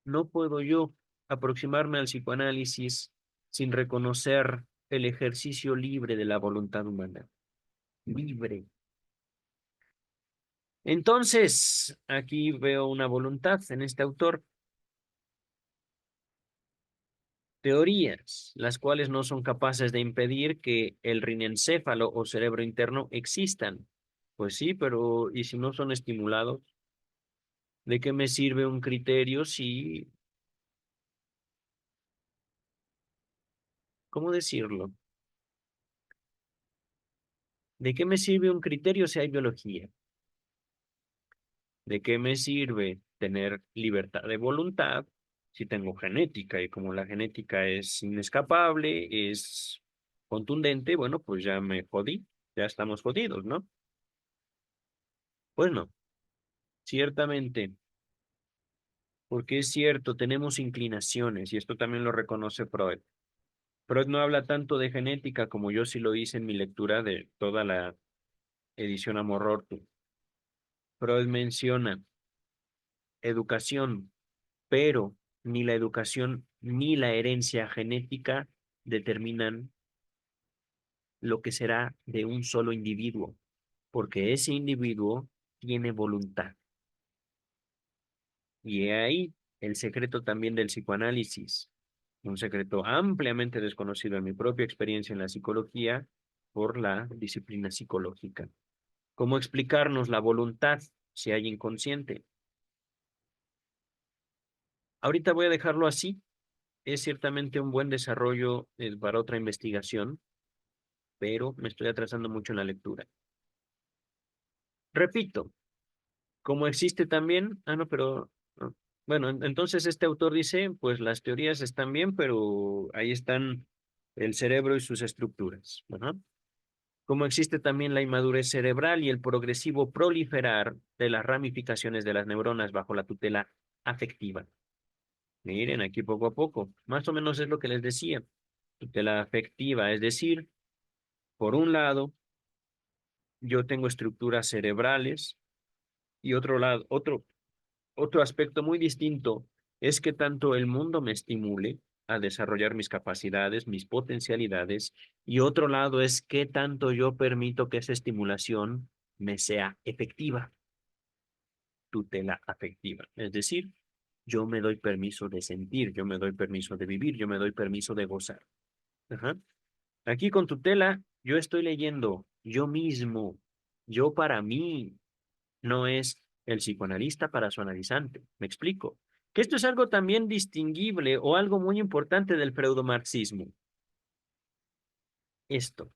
no puedo yo aproximarme al psicoanálisis sin reconocer el ejercicio libre de la voluntad humana. Libre. Entonces, aquí veo una voluntad en este autor. Teorías, las cuales no son capaces de impedir que el rinencéfalo o cerebro interno existan. Pues sí, pero ¿y si no son estimulados? ¿De qué me sirve un criterio si, cómo decirlo? ¿De qué me sirve un criterio si hay biología? ¿De qué me sirve tener libertad de voluntad si tengo genética? Y como la genética es inescapable, es contundente, bueno, pues ya me jodí, ya estamos jodidos, ¿no? Pues no, ciertamente, porque es cierto, tenemos inclinaciones y esto también lo reconoce Freud. Freud no habla tanto de genética como yo sí lo hice en mi lectura de toda la edición Amor Orto. Freud menciona educación, pero ni la educación ni la herencia genética determinan lo que será de un solo individuo, porque ese individuo tiene voluntad. Y he ahí el secreto también del psicoanálisis, un secreto ampliamente desconocido en mi propia experiencia en la psicología por la disciplina psicológica. ¿Cómo explicarnos la voluntad si hay inconsciente? Ahorita voy a dejarlo así. Es ciertamente un buen desarrollo para otra investigación, pero me estoy atrasando mucho en la lectura. Repito, como existe también, no, pero, bueno, entonces este autor dice, pues las teorías están bien, pero ahí están el cerebro y sus estructuras. Ajá. Como existe también la inmadurez cerebral y el progresivo proliferar de las ramificaciones de las neuronas bajo la tutela afectiva. Miren, aquí poco a poco, más o menos es lo que les decía, tutela afectiva, es decir, por un lado, yo tengo estructuras cerebrales y otro aspecto muy distinto es que tanto el mundo me estimule a desarrollar mis capacidades, mis potencialidades, y otro lado es que tanto yo permito que esa estimulación me sea efectiva, tutela afectiva. Es decir, yo me doy permiso de sentir, yo me doy permiso de vivir, yo me doy permiso de gozar. Ajá. Aquí con tutela, yo estoy leyendo yo mismo, yo para mí, no es el psicoanalista para su analizante. ¿Me explico? Que esto es algo también distinguible o algo muy importante del freudomarxismo. Esto.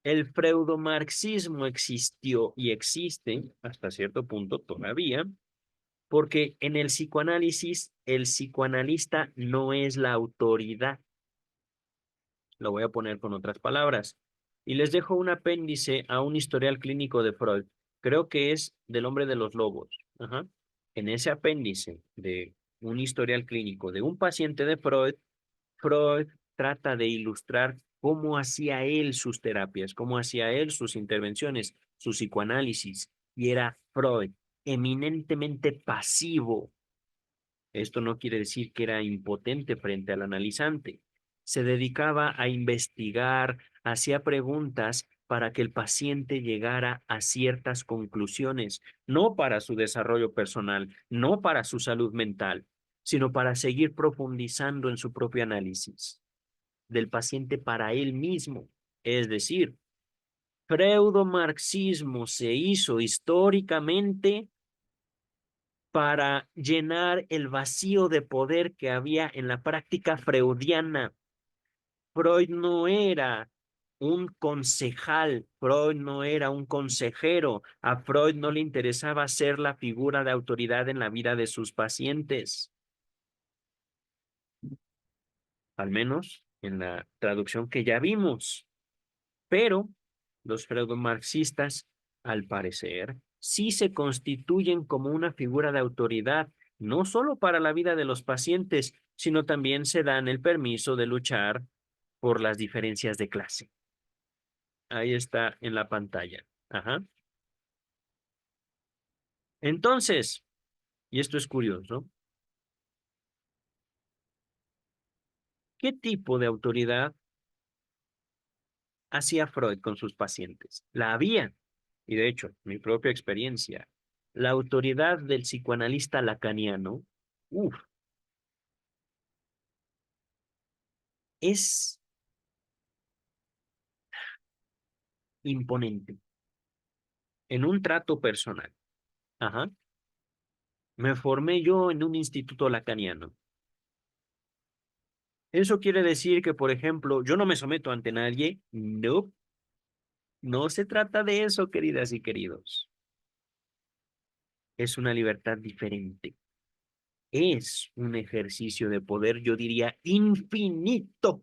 El freudomarxismo existió y existe hasta cierto punto todavía, porque en el psicoanálisis el psicoanalista no es la autoridad. Lo voy a poner con otras palabras. Y les dejo un apéndice a un historial clínico de Freud. Creo que es del hombre de los lobos. Ajá. En ese apéndice de un historial clínico de un paciente de Freud, Freud trata de ilustrar cómo hacía él sus terapias, cómo hacía él sus intervenciones, su psicoanálisis. Y era Freud eminentemente pasivo. Esto no quiere decir que era impotente frente al analizante. Se dedicaba a investigar, hacía preguntas para que el paciente llegara a ciertas conclusiones, no para su desarrollo personal, no para su salud mental, sino para seguir profundizando en su propio análisis del paciente para él mismo. Es decir, freudomarxismo se hizo históricamente para llenar el vacío de poder que había en la práctica freudiana. Freud no era un concejal, Freud no era un consejero, a Freud no le interesaba ser la figura de autoridad en la vida de sus pacientes, al menos en la traducción que ya vimos. Pero Los freudomarxistas, al parecer, sí se constituyen como una figura de autoridad, no solo para la vida de los pacientes, sino también se dan el permiso de luchar por las diferencias de clase. Ahí está en la pantalla. Ajá. Entonces, y esto es curioso, ¿qué tipo de autoridad hacía Freud con sus pacientes? La había, y de hecho, mi propia experiencia, la autoridad del psicoanalista lacaniano, uff, es imponente en un trato personal. Ajá. Me formé yo en un instituto lacaniano. ¿Eso quiere decir que, por ejemplo, yo no me someto ante nadie? No, no se trata de eso, queridas y queridos. Es una libertad diferente. Es un ejercicio de poder, yo diría, infinito.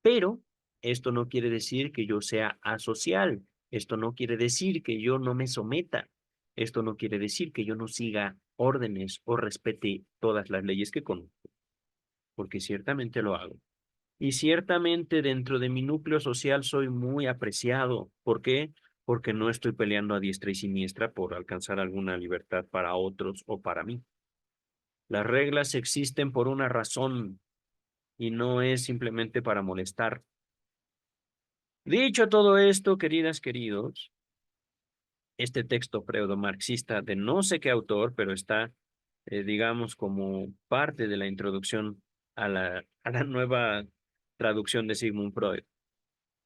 Pero esto no quiere decir que yo sea asocial. Esto no quiere decir que yo no me someta. Esto no quiere decir que yo no siga órdenes o respete todas las leyes que conozco, porque ciertamente lo hago. Y ciertamente dentro de mi núcleo social soy muy apreciado. ¿Por qué? Porque no estoy peleando a diestra y siniestra por alcanzar alguna libertad para otros o para mí. Las reglas existen por una razón y no es simplemente para molestar. Dicho todo esto, queridas, queridos, este texto pseudo-marxista de no sé qué autor, pero está, digamos, como parte de la introducción a la nueva traducción de Sigmund Freud.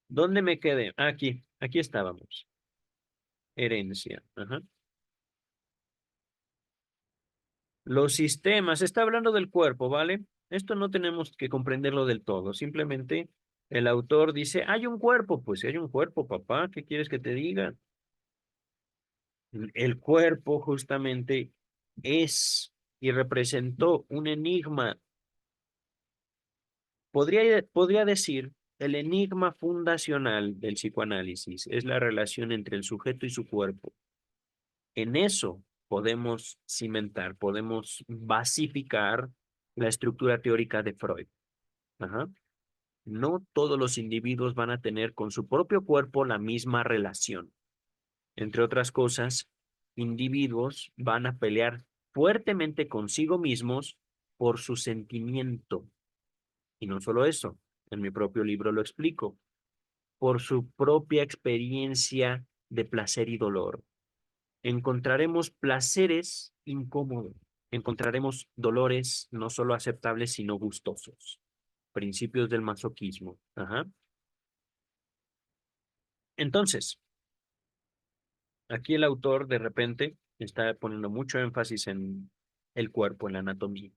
¿Dónde me quedé? Aquí estábamos. Herencia. Ajá. Los sistemas, está hablando del cuerpo, ¿vale? Esto no tenemos que comprenderlo del todo. Simplemente el autor dice, hay un cuerpo, pues si hay un cuerpo, papá, ¿qué quieres que te diga? El cuerpo justamente es y representó un enigma. Podría decir, el enigma fundacional del psicoanálisis es la relación entre el sujeto y su cuerpo. En eso podemos cimentar, podemos basificar la estructura teórica de Freud. Ajá. No todos los individuos van a tener con su propio cuerpo la misma relación. Entre otras cosas, individuos van a pelear fuertemente consigo mismos por su sentimiento. Y no solo eso, en mi propio libro lo explico, por su propia experiencia de placer y dolor. Encontraremos placeres incómodos, encontraremos dolores no solo aceptables, sino gustosos. Principios del masoquismo. Ajá. Entonces, aquí el autor de repente está poniendo mucho énfasis en el cuerpo, en la anatomía.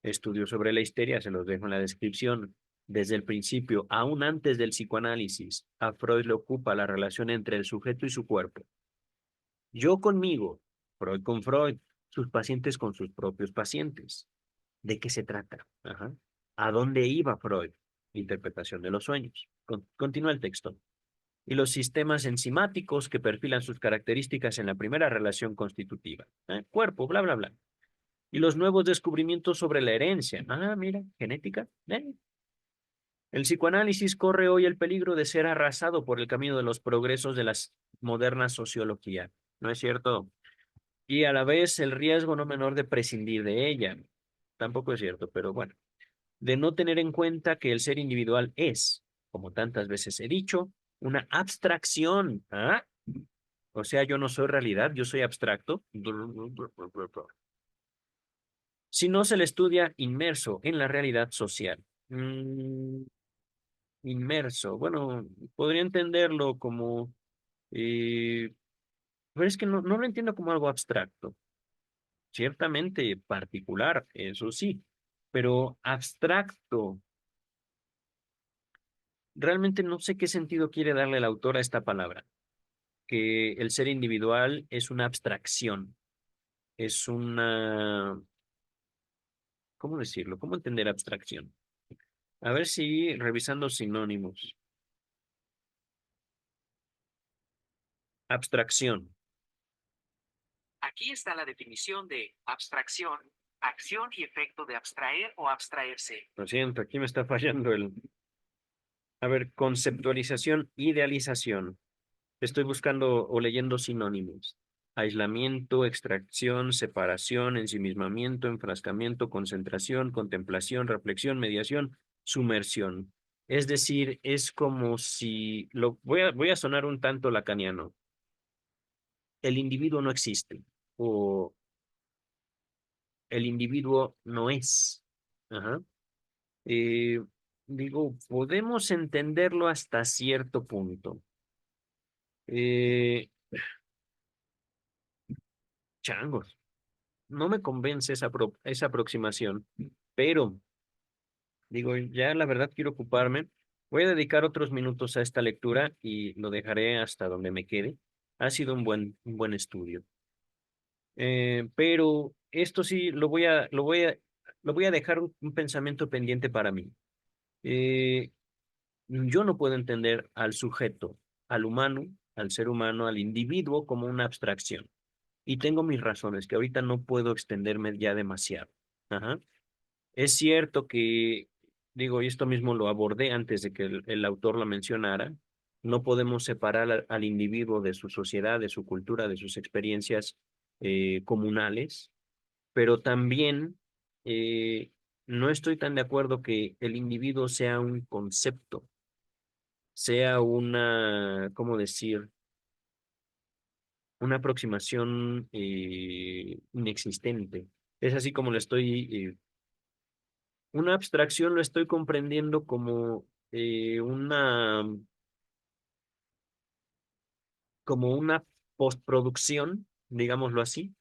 Estudios sobre la histeria, se los dejo en la descripción. Desde el principio, aún antes del psicoanálisis, a Freud le ocupa la relación entre el sujeto y su cuerpo. Yo conmigo, Freud con Freud, sus pacientes con sus propios pacientes. ¿De qué se trata? Ajá. ¿A dónde iba Freud? Interpretación de los sueños. Continúa el texto. Y los sistemas enzimáticos que perfilan sus características en la primera relación constitutiva. Cuerpo, bla, bla, bla. Y los nuevos descubrimientos sobre la herencia. Mira, genética. El psicoanálisis corre hoy el peligro de ser arrasado por el camino de los progresos de la moderna sociología. ¿No es cierto? Y a la vez el riesgo no menor de prescindir de ella. Tampoco es cierto, pero bueno. De no tener en cuenta que el ser individual es, como tantas veces he dicho, una abstracción. O sea, yo no soy realidad, yo soy abstracto. Si no se le estudia inmerso en la realidad social. Inmerso, bueno, podría entenderlo como, eh, pero es que no lo entiendo como algo abstracto. Ciertamente particular, eso sí, pero abstracto. Realmente no sé qué sentido quiere darle el autor a esta palabra, que el ser individual es una abstracción, es una, ¿cómo decirlo? ¿Cómo entender abstracción? A ver si revisando sinónimos. Abstracción. Aquí está la definición de abstracción, acción y efecto de abstraer o abstraerse. Lo siento, aquí me está fallando el... A ver, conceptualización, idealización. Estoy buscando o leyendo sinónimos. Aislamiento, extracción, separación, ensimismamiento, enfrascamiento, concentración, contemplación, reflexión, mediación, sumersión. Es decir, es como si... voy a sonar un tanto lacaniano. El individuo no existe o el individuo no es. Ajá. Eh, digo, podemos entenderlo hasta cierto punto. Eh, changos, no me convence esa aproximación, pero digo, ya la verdad quiero ocuparme. Voy a dedicar otros minutos a esta lectura y lo dejaré hasta donde me quede. Ha sido un buen estudio. Pero esto sí lo voy a dejar un pensamiento pendiente para mí. Eh, yo no puedo entender al sujeto, al humano, al ser humano, al individuo como una abstracción. Y tengo mis razones, que ahorita no puedo extenderme ya demasiado. Ajá. Es cierto que, digo, y esto mismo lo abordé antes de que el autor lo mencionara, no podemos separar al individuo de su sociedad, de su cultura, de sus experiencias comunales, pero también eh, no estoy tan de acuerdo que el individuo sea un concepto, sea una, ¿cómo decir? Una aproximación inexistente. Es así como lo una abstracción lo estoy comprendiendo como como una postproducción, digámoslo así.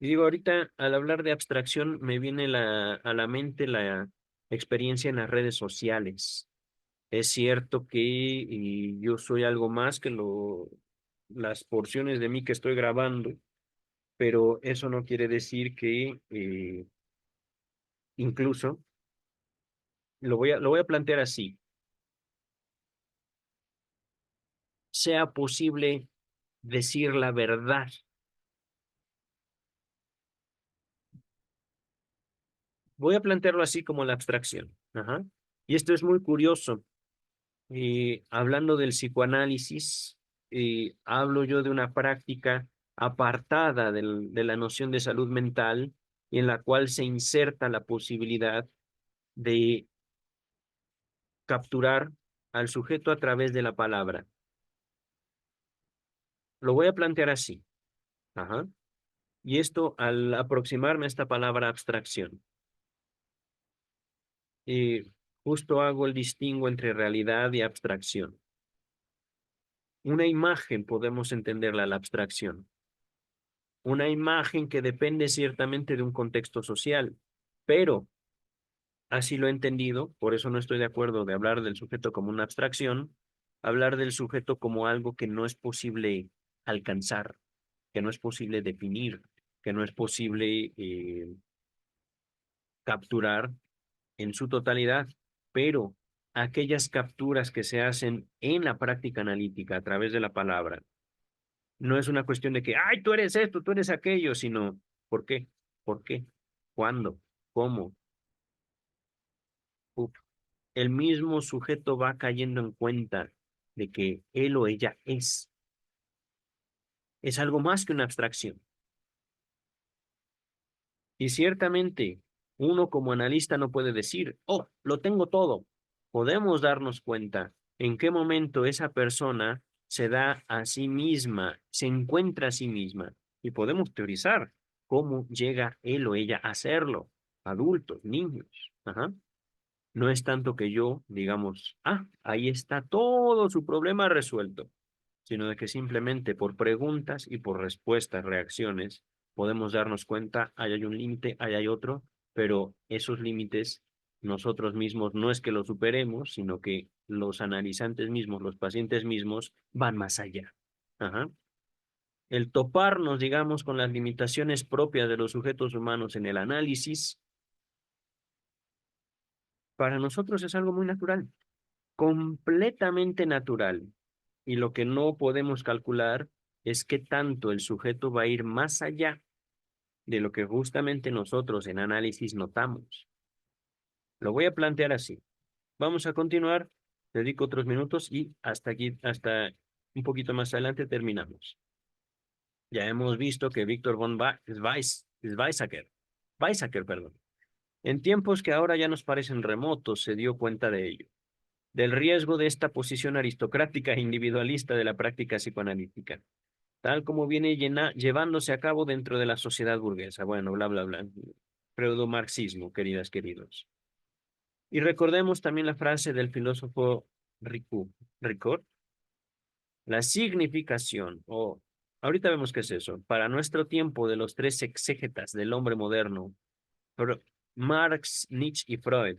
Y digo, ahorita al hablar de abstracción me viene a la mente la experiencia en las redes sociales. Es cierto que yo soy algo más que las porciones de mí que estoy grabando, pero eso no quiere decir que incluso lo voy a plantear así, sea posible decir la verdad. Voy a plantearlo así como la abstracción. Ajá. Y esto es muy curioso. Hablando del psicoanálisis, hablo yo de una práctica apartada de la noción de salud mental y en la cual se inserta la posibilidad de capturar al sujeto a través de la palabra. Lo voy a plantear así. Ajá. Y esto al aproximarme a esta palabra abstracción. Justo hago el distingo entre realidad y abstracción. Una imagen podemos entenderla la abstracción. Una imagen que depende ciertamente de un contexto social, pero así lo he entendido, por eso no estoy de acuerdo de hablar del sujeto como una abstracción, hablar del sujeto como algo que no es posible alcanzar, que no es posible definir, que no es posible capturar en su totalidad, pero aquellas capturas que se hacen en la práctica analítica a través de la palabra, no es una cuestión de que, ay, tú eres esto, tú eres aquello, sino, ¿por qué? ¿Por qué? ¿Cuándo? ¿Cómo? Uf. El mismo sujeto va cayendo en cuenta de que él o ella es algo más que una abstracción. Y ciertamente, uno como analista no puede decir, oh, lo tengo todo. Podemos darnos cuenta en qué momento esa persona se da a sí misma, se encuentra a sí misma, y podemos teorizar cómo llega él o ella a hacerlo. Adultos, niños. Ajá. No es tanto que yo, digamos, ahí está todo su problema resuelto, sino de que simplemente por preguntas y por respuestas, reacciones, podemos darnos cuenta, ahí hay un límite, ahí hay otro, pero esos límites nosotros mismos no es que los superemos, sino que los analizantes mismos, los pacientes mismos, van más allá. Ajá. El toparnos, digamos, con las limitaciones propias de los sujetos humanos en el análisis, para nosotros es algo muy natural, completamente natural. Y lo que no podemos calcular es qué tanto el sujeto va a ir más allá de lo que justamente nosotros en análisis notamos. Lo voy a plantear así. Vamos a continuar, dedico otros minutos y hasta aquí, hasta un poquito más adelante terminamos. Ya hemos visto que Víctor von Weizsäcker, perdón, en tiempos que ahora ya nos parecen remotos, se dio cuenta de ello, del riesgo de esta posición aristocrática e individualista de la práctica psicoanalítica, tal como viene llevándose a cabo dentro de la sociedad burguesa. Bueno, bla, bla, bla. Pseudo-marxismo, queridas, queridos. Y recordemos también la frase del filósofo Ricord, la significación, o ahorita vemos qué es eso, para nuestro tiempo de los tres exégetas del hombre moderno, Marx, Nietzsche y Freud,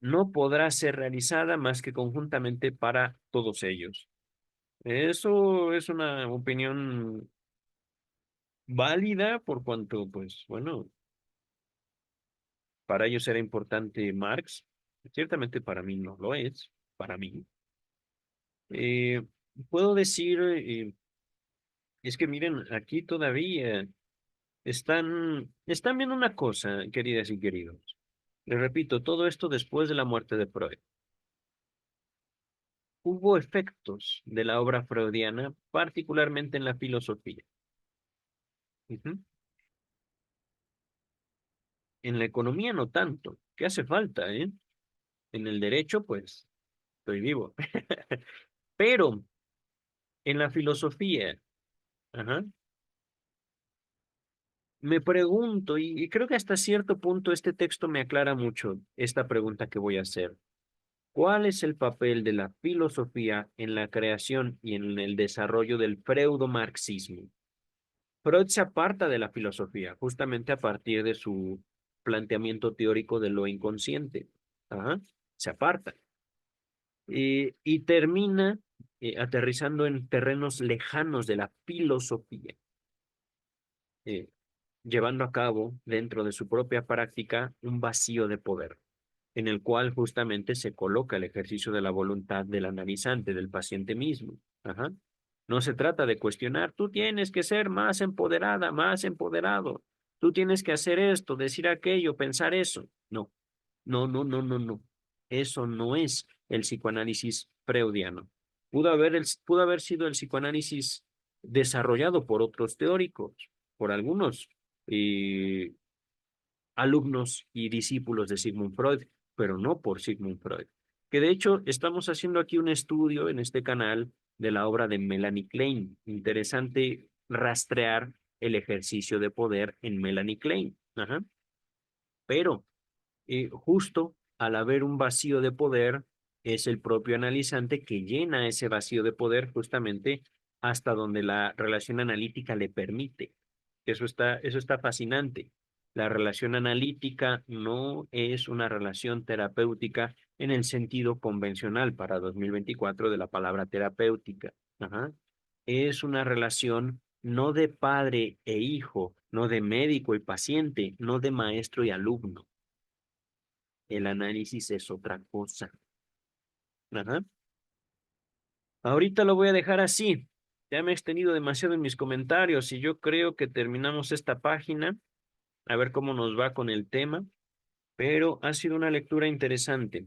no podrá ser realizada más que conjuntamente para todos ellos. Eso es una opinión válida por cuanto, pues, bueno, para ellos era importante Marx. Ciertamente para mí no lo es, para mí. Eh, puedo decir, es que miren, aquí todavía están viendo una cosa, queridas y queridos. Les repito, todo esto después de la muerte de Freud. Hubo efectos de la obra freudiana, particularmente en la filosofía. Ujú. En la economía no tanto. ¿Qué hace falta, eh? En el derecho, pues, estoy vivo. Pero en la filosofía, ajá, me pregunto, y creo que hasta cierto punto este texto me aclara mucho esta pregunta que voy a hacer. ¿Cuál es el papel de la filosofía en la creación y en el desarrollo del freudomarxismo? Freud se aparta de la filosofía justamente a partir de su planteamiento teórico de lo inconsciente. Ajá, se aparta. Y termina aterrizando en terrenos lejanos de la filosofía, eh, llevando a cabo dentro de su propia práctica un vacío de poder, en el cual justamente se coloca el ejercicio de la voluntad del analizante, del paciente mismo. Ajá. No se trata de cuestionar, tú tienes que ser más empoderada, más empoderado, tú tienes que hacer esto, decir aquello, pensar eso. No, no, no, no, no, no. Eso no es el psicoanálisis freudiano. Pudo haber sido el psicoanálisis desarrollado por otros teóricos, por algunos eh, alumnos y discípulos de Sigmund Freud, pero no por Sigmund Freud. Que de hecho estamos haciendo aquí un estudio en este canal de la obra de Melanie Klein. Interesante rastrear el ejercicio de poder en Melanie Klein. Ajá. Pero justo al haber un vacío de poder, es el propio analizante que llena ese vacío de poder justamente hasta donde la relación analítica le permite. Eso está fascinante. La relación analítica no es una relación terapéutica en el sentido convencional para 2024 de la palabra terapéutica. Ajá. Es una relación no de padre e hijo, no de médico y paciente, no de maestro y alumno. El análisis es otra cosa. Ajá. Ahorita lo voy a dejar así. Ya me he extendido demasiado en mis comentarios y yo creo que terminamos esta página. A ver cómo nos va con el tema. Pero ha sido una lectura interesante.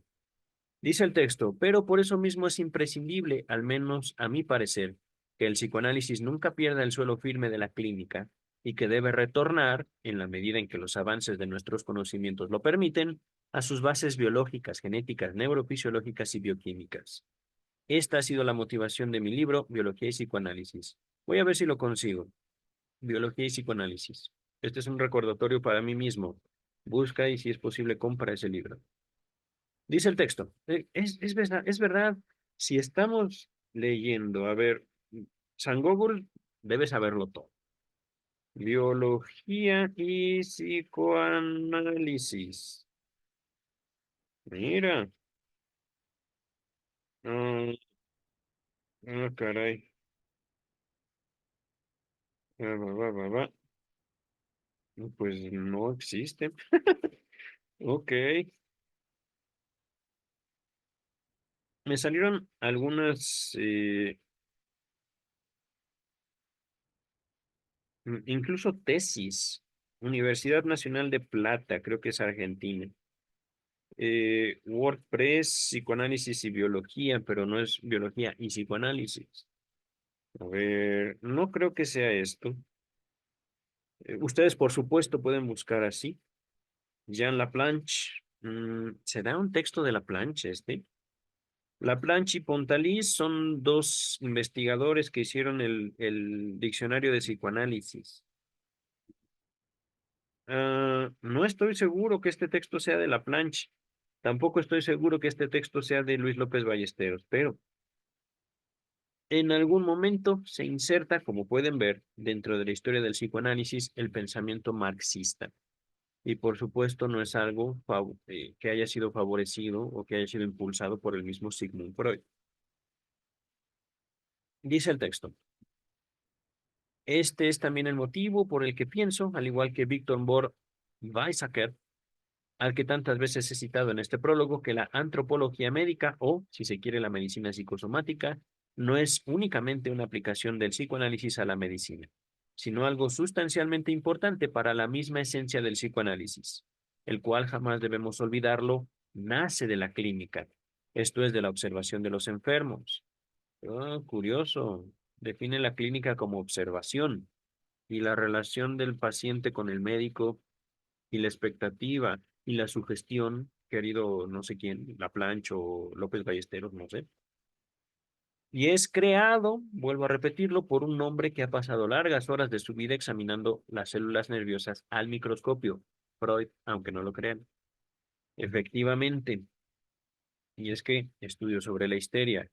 Dice el texto, pero por eso mismo es imprescindible, al menos a mi parecer, que el psicoanálisis nunca pierda el suelo firme de la clínica y que debe retornar, en la medida en que los avances de nuestros conocimientos lo permiten, a sus bases biológicas, genéticas, neurofisiológicas y bioquímicas. Esta ha sido la motivación de mi libro, Biología y Psicoanálisis. Voy a ver si lo consigo. Biología y Psicoanálisis. Este es un recordatorio para mí mismo. Busca y si es posible compra ese libro. Dice el texto, es verdad, si estamos leyendo, a ver, San Google debe saberlo todo. Biología y psicoanálisis. Mira, ah, caray, va. Pues no existe. Ok, me salieron algunas, incluso tesis. Universidad Nacional de Plata, creo que es Argentina. WordPress, psicoanálisis y biología, pero no es biología y psicoanálisis. A ver, no creo que sea esto. Ustedes, por supuesto, pueden buscar así. Jean Laplanche. ¿Será un texto de Laplanche este? Laplanche y Pontalis son dos investigadores que hicieron el diccionario de psicoanálisis. No estoy seguro que este texto sea de Laplanche. Tampoco estoy seguro que este texto sea de Luis López Ballesteros, pero en algún momento se inserta, como pueden ver, dentro de la historia del psicoanálisis, el pensamiento marxista. Y por supuesto no es algo que haya sido favorecido o que haya sido impulsado por el mismo Sigmund Freud. Dice el texto: este es también el motivo por el que pienso, al igual que Víctor von Weizsäcker, al que tantas veces he citado en este prólogo, que la antropología médica, o, si se quiere, la medicina psicosomática, no es únicamente una aplicación del psicoanálisis a la medicina, sino algo sustancialmente importante para la misma esencia del psicoanálisis, el cual jamás debemos olvidarlo, nace de la clínica, esto es de la observación de los enfermos. Curioso, define la clínica como observación y la relación del paciente con el médico y la expectativa y la sugestión, querido no sé quién, Laplanche o López Ballesteros, no sé. Y es creado, vuelvo a repetirlo, por un hombre que ha pasado largas horas de su vida examinando las células nerviosas al microscopio, Freud, aunque no lo crean. Efectivamente, y es que estudio sobre la histeria,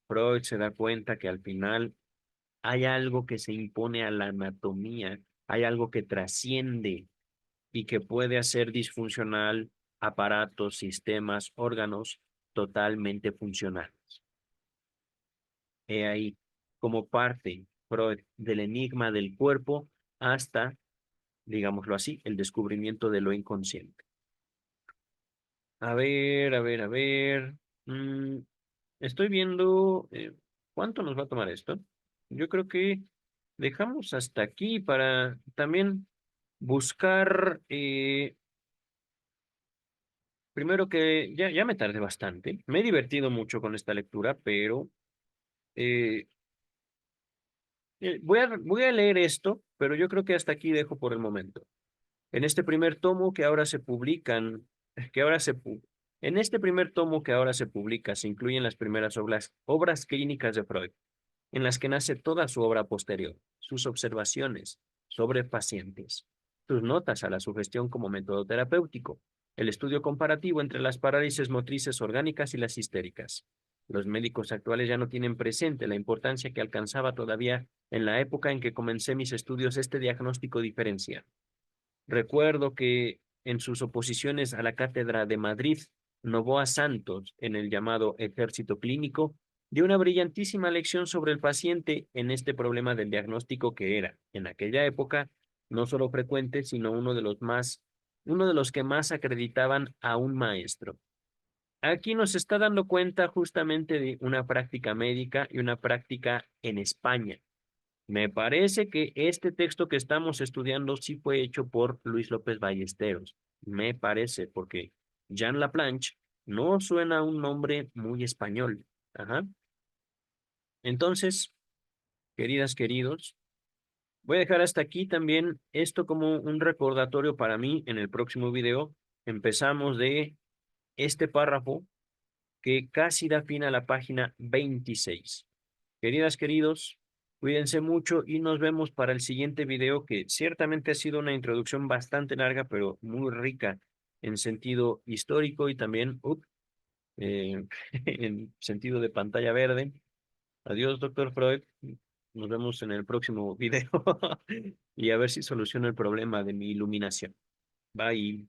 Freud se da cuenta que al final hay algo que se impone a la anatomía, hay algo que trasciende y que puede hacer disfuncional aparatos, sistemas, órganos totalmente funcionales. He ahí, como parte, Freud, del enigma del cuerpo hasta, digámoslo así, el descubrimiento de lo inconsciente. A ver, a ver, a ver. Mm, Estoy viendo cuánto nos va a tomar esto. Yo creo que dejamos hasta aquí para también buscar. Primero que ya me tardé bastante. Me he divertido mucho con esta lectura, pero eh, voy a leer esto, pero yo creo que hasta aquí dejo por el momento. En este primer tomo que ahora se publican, que ahora se pu- en este primer tomo que ahora se publica, se incluyen las primeras obras clínicas de Freud, en las que nace toda su obra posterior, sus observaciones sobre pacientes, sus notas a la sugestión como método terapéutico, el estudio comparativo entre las parálisis motrices orgánicas y las histéricas. Los médicos actuales ya no tienen presente la importancia que alcanzaba todavía en la época en que comencé mis estudios este diagnóstico diferencial. Recuerdo que en sus oposiciones a la cátedra de Madrid, Novoa Santos, en el llamado Ejército Clínico, dio una brillantísima lección sobre el paciente en este problema del diagnóstico que era, en aquella época, no solo frecuente, sino uno de los que más acreditaban a un maestro. Aquí nos está dando cuenta justamente de una práctica médica y una práctica en España. Me parece que este texto que estamos estudiando sí fue hecho por Luis López Ballesteros. Me parece, porque Jean Laplanche no suena a un nombre muy español. Ajá. Entonces, queridas, queridos, voy a dejar hasta aquí también esto como un recordatorio para mí en el próximo video. Empezamos de este párrafo que casi da fin a la página 26. Queridas, queridos, cuídense mucho y nos vemos para el siguiente video que ciertamente ha sido una introducción bastante larga, pero muy rica en sentido histórico y también eh, en sentido de pantalla verde. Adiós, doctor Freud. Nos vemos en el próximo video y a ver si soluciono el problema de mi iluminación. Bye.